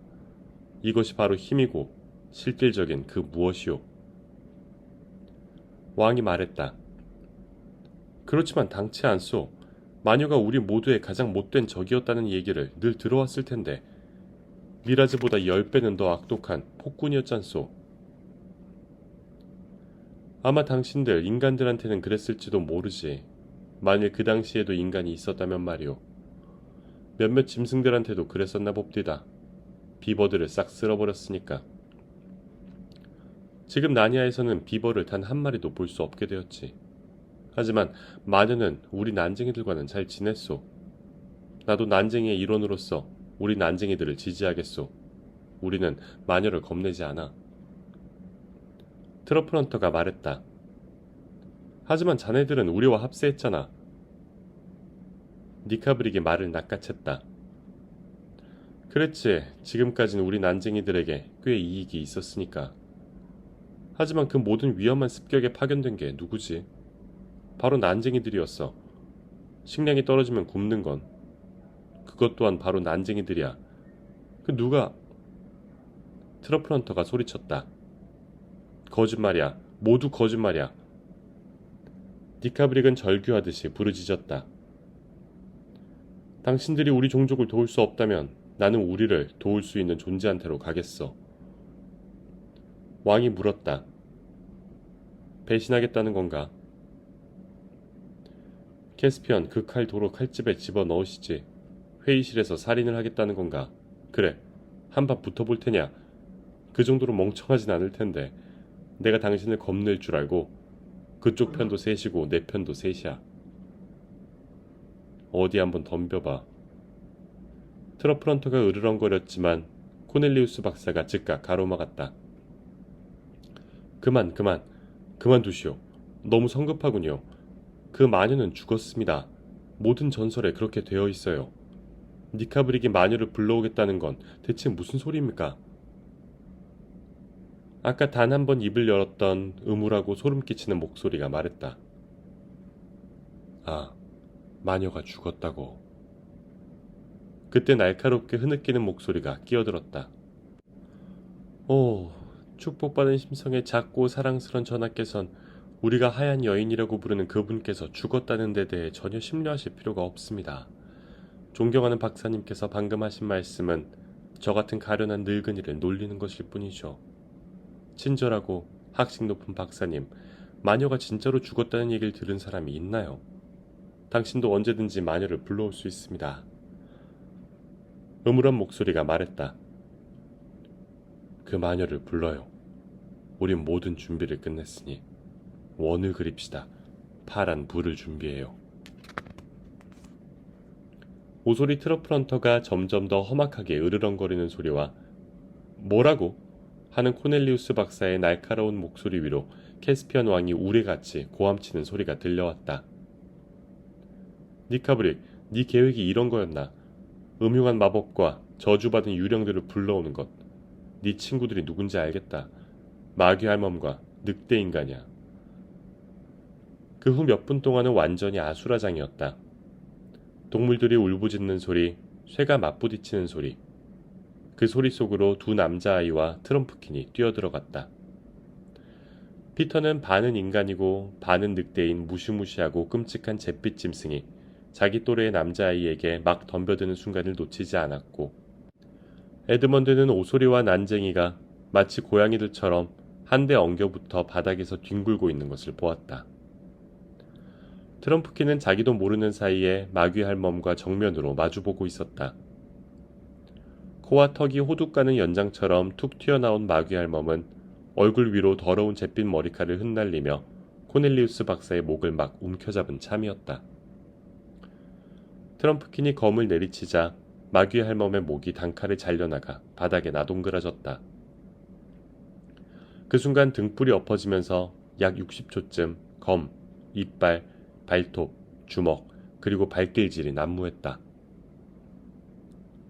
이것이 바로 힘이고 실질적인 그 무엇이오. 왕이 말했다. 그렇지만 당치 않소. 마녀가 우리 모두의 가장 못된 적이었다는 얘기를 늘 들어왔을 텐데 미라즈보다 10배는 더 악독한 폭군이었잖소. 아마 당신들 인간들한테는 그랬을지도 모르지. 만일 그 당시에도 인간이 있었다면 말이오. 몇몇 짐승들한테도 그랬었나 봅디다. 비버들을 싹 쓸어버렸으니까. 지금 나니아에서는 비버를 단 한 마리도 볼 수 없게 되었지. 하지만 마녀는 우리 난쟁이들과는 잘 지냈소. 나도 난쟁이의 일원으로서 우리 난쟁이들을 지지하겠소. 우리는 마녀를 겁내지 않아. 트러플 헌터가 말했다. 하지만 자네들은 우리와 합세했잖아. 니카브릭이 말을 낚아챘다. 그랬지. 지금까지는 우리 난쟁이들에게 꽤 이익이 있었으니까. 하지만 그 모든 위험한 습격에 파견된 게 누구지? 바로 난쟁이들이었어. 식량이 떨어지면 굶는 건. 그것 또한 바로 난쟁이들이야. 그 누가... 트러플 헌터가 소리쳤다. 거짓말이야. 모두 거짓말이야. 니카브릭은 절규하듯이 부르짖었다. 당신들이 우리 종족을 도울 수 없다면 나는 우리를 도울 수 있는 존재한테로 가겠어. 왕이 물었다. 배신하겠다는 건가? 캐스피언, 그 칼 도로 칼집에 집어 넣으시지. 회의실에서 살인을 하겠다는 건가? 그래, 한판 붙어볼 테냐? 그 정도로 멍청하진 않을 텐데 내가 당신을 겁낼 줄 알고 그쪽 편도 셋이고 내 편도 셋이야. 어디 한번 덤벼봐. 트러플 헌터가 으르렁거렸지만 코넬리우스 박사가 즉각 가로막았다. 그만두시오. 너무 성급하군요. 그 마녀는 죽었습니다. 모든 전설에 그렇게 되어 있어요. 니카브릭이 마녀를 불러오겠다는 건 대체 무슨 소리입니까? 아까 단 한 번 입을 열었던 음울하고 소름 끼치는 목소리가 말했다. 아, 마녀가 죽었다고. 그때 날카롭게 흐느끼는 목소리가 끼어들었다. 오, 축복받은 심성의 작고 사랑스런 전하께선 우리가 하얀 여인이라고 부르는 그분께서 죽었다는 데 대해 전혀 심려하실 필요가 없습니다. 존경하는 박사님께서 방금 하신 말씀은 저 같은 가련한 늙은이를 놀리는 것일 뿐이죠. 친절하고 학식 높은 박사님, 마녀가 진짜로 죽었다는 얘기를 들은 사람이 있나요? 당신도 언제든지 마녀를 불러올 수 있습니다. 음울한 목소리가 말했다. 그 마녀를 불러요. 우린 모든 준비를 끝냈으니 원을 그립시다. 파란 불을 준비해요. 오소리 트러플 헌터가 점점 더 험악하게 으르렁거리는 소리와 뭐라고? 하는 코넬리우스 박사의 날카로운 목소리 위로 캐스피언 왕이 우레같이 고함치는 소리가 들려왔다. 니카브릭, 네 계획이 이런 거였나? 음흉한 마법과 저주받은 유령들을 불러오는 것. 네 친구들이 누군지 알겠다. 마귀 할멈과 늑대 인간이야. 그 후 몇 분 동안은 완전히 아수라장이었다. 동물들이 울부짖는 소리, 쇠가 맞부딪히는 소리. 그 소리 속으로 두 남자아이와 트럼프킨이 뛰어들어갔다. 피터는 반은 인간이고 반은 늑대인 무시무시하고 끔찍한 잿빛 짐승이 자기 또래의 남자아이에게 막 덤벼드는 순간을 놓치지 않았고, 에드먼드는 오소리와 난쟁이가 마치 고양이들처럼 한데 엉겨붙어 바닥에서 뒹굴고 있는 것을 보았다. 트럼프킨은 자기도 모르는 사이에 마귀 할멈과 정면으로 마주보고 있었다. 코와 턱이 호두 까는 연장처럼 툭 튀어나온 마귀 할멈은 얼굴 위로 더러운 잿빛 머리카락을 흩날리며 코넬리우스 박사의 목을 막 움켜잡은 참이었다. 트럼프킨이 검을 내리치자 마귀 할멈의 목이 단칼에 잘려나가 바닥에 나동그라졌다. 그 순간 등불이 엎어지면서 약 60초쯤 검, 이빨, 발톱, 주먹, 그리고 발길질이 난무했다.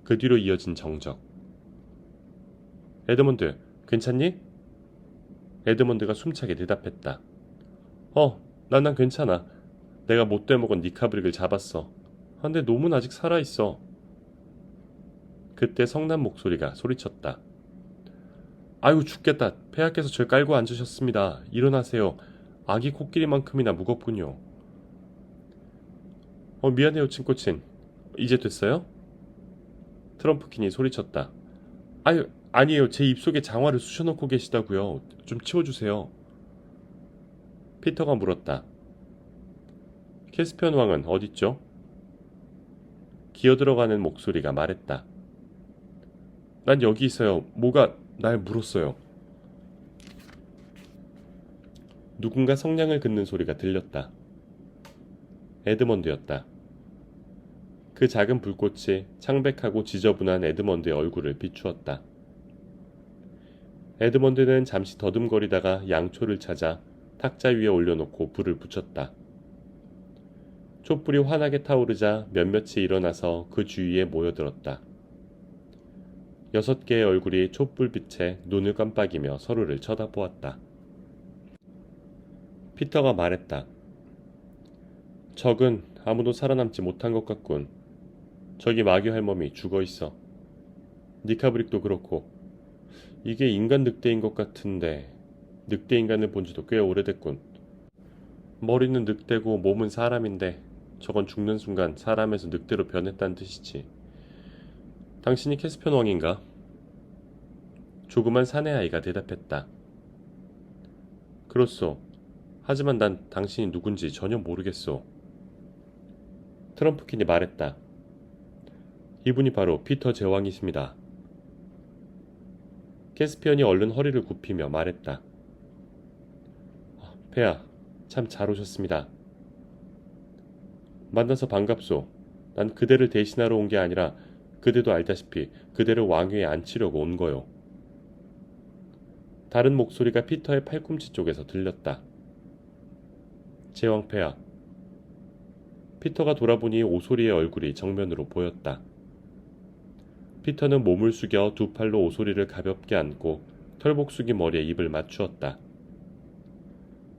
그 뒤로 이어진 정적. 에드먼드, 괜찮니? 에드먼드가 숨차게 대답했다. 난 괜찮아. 내가 못돼 먹은 니카브릭을 잡았어. 근데 놈은 아직 살아있어. 그때 성난 목소리가 소리쳤다. 아유, 죽겠다. 폐하께서 절 깔고 앉으셨습니다. 일어나세요. 아기 코끼리만큼이나 무겁군요. 미안해요, 친코친. 이제 됐어요? 트럼프킨이 소리쳤다. 아유, 아니에요. 제 입속에 장화를 쑤셔넣고 계시다고요. 좀 치워주세요. 피터가 물었다. 캐스피언 왕은 어딨죠? 기어들어가는 목소리가 말했다. 난 여기 있어요. 뭐가 날 물었어요. 누군가 성냥을 긋는 소리가 들렸다. 에드먼드였다. 그 작은 불꽃이 창백하고 지저분한 에드먼드의 얼굴을 비추었다. 에드먼드는 잠시 더듬거리다가 양초를 찾아 탁자 위에 올려놓고 불을 붙였다. 촛불이 환하게 타오르자 몇몇이 일어나서 그 주위에 모여들었다. 6개의 얼굴이 촛불빛에 눈을 깜빡이며 서로를 쳐다보았다. 피터가 말했다. 적은 아무도 살아남지 못한 것 같군. 저기 마귀 할멈이 죽어있어. 니카브릭도 그렇고. 이게 인간 늑대인 것 같은데 늑대 인간을 본 지도 꽤 오래됐군. 머리는 늑대고 몸은 사람인데 저건 죽는 순간 사람에서 늑대로 변했다는 뜻이지. 당신이 캐스피언 왕인가? 조그만 사내아이가 대답했다. 그렇소. 하지만 난 당신이 누군지 전혀 모르겠소. 트럼프킨이 말했다. 이분이 바로 피터 제왕이십니다. 캐스피언이 얼른 허리를 굽히며 말했다. 폐하, 참 잘 오셨습니다. 만나서 반갑소. 난 그대를 대신하러 온 게 아니라 그대도 알다시피 그대를 왕위에 앉히려고 온 거요. 다른 목소리가 피터의 팔꿈치 쪽에서 들렸다. 제왕 폐하. 피터가 돌아보니 오소리의 얼굴이 정면으로 보였다. 피터는 몸을 숙여 두 팔로 오소리를 가볍게 안고 털복숭이 머리에 입을 맞추었다.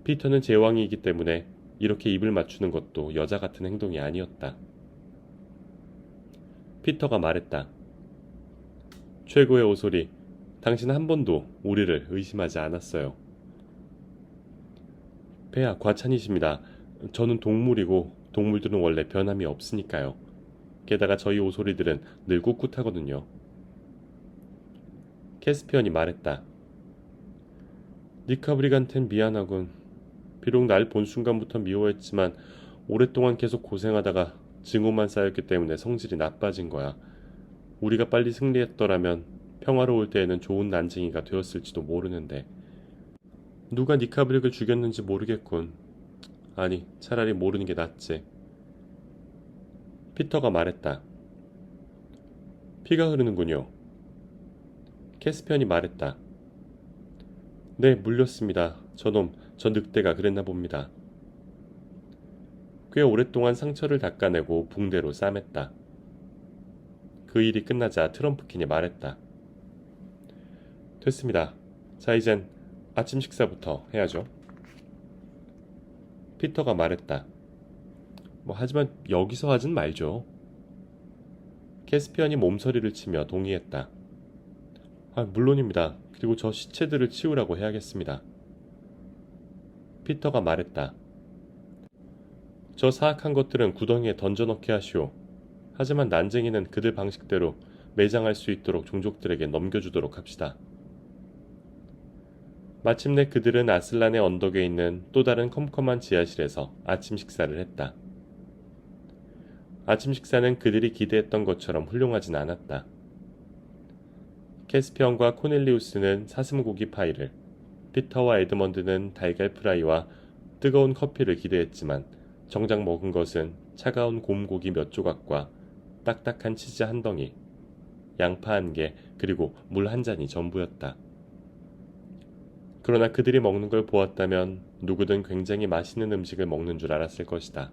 피터는 제왕이기 때문에 이렇게 입을 맞추는 것도 여자 같은 행동이 아니었다. 피터가 말했다. 최고의 오소리, 당신 한 번도 우리를 의심하지 않았어요. 폐하 과찬이십니다. 저는 동물이고 동물들은 원래 변함이 없으니까요. 게다가 저희 오소리들은 늘 꿋꿋하거든요. 캐스피언이 말했다. 니카브리간텐 미안하군. 비록 날 본 순간부터 미워했지만 오랫동안 계속 고생하다가 증오만 쌓였기 때문에 성질이 나빠진 거야. 우리가 빨리 승리했더라면 평화로울 때에는 좋은 난쟁이가 되었을지도 모르는데. 누가 니카브릭을 죽였는지 모르겠군. 아니, 차라리 모르는 게 낫지. 피터가 말했다. 피가 흐르는군요. 캐스피언이 말했다. 네, 물렸습니다. 저 늑대가 그랬나 봅니다. 꽤 오랫동안 상처를 닦아내고 붕대로 싸맸다. 그 일이 끝나자 트럼프킨이 말했다. 됐습니다. 자, 이젠 아침 식사부터 해야죠. 피터가 말했다. 하지만 여기서 하진 말죠. 캐스피언이 몸서리를 치며 동의했다. 물론입니다. 그리고 저 시체들을 치우라고 해야겠습니다. 피터가 말했다. 저 사악한 것들은 구덩이에 던져넣게 하시오. 하지만 난쟁이는 그들 방식대로 매장할 수 있도록 종족들에게 넘겨주도록 합시다. 마침내 그들은 아슬란의 언덕에 있는 또 다른 컴컴한 지하실에서 아침 식사를 했다. 아침 식사는 그들이 기대했던 것처럼 훌륭하진 않았다. 캐스피언과 코넬리우스는 사슴고기 파이를, 피터와 에드먼드는 달걀 프라이와 뜨거운 커피를 기대했지만 정작 먹은 것은 차가운 곰고기 몇 조각과 딱딱한 치즈 한 덩이, 양파 한 개, 그리고 물 한 잔이 전부였다. 그러나 그들이 먹는 걸 보았다면 누구든 굉장히 맛있는 음식을 먹는 줄 알았을 것이다.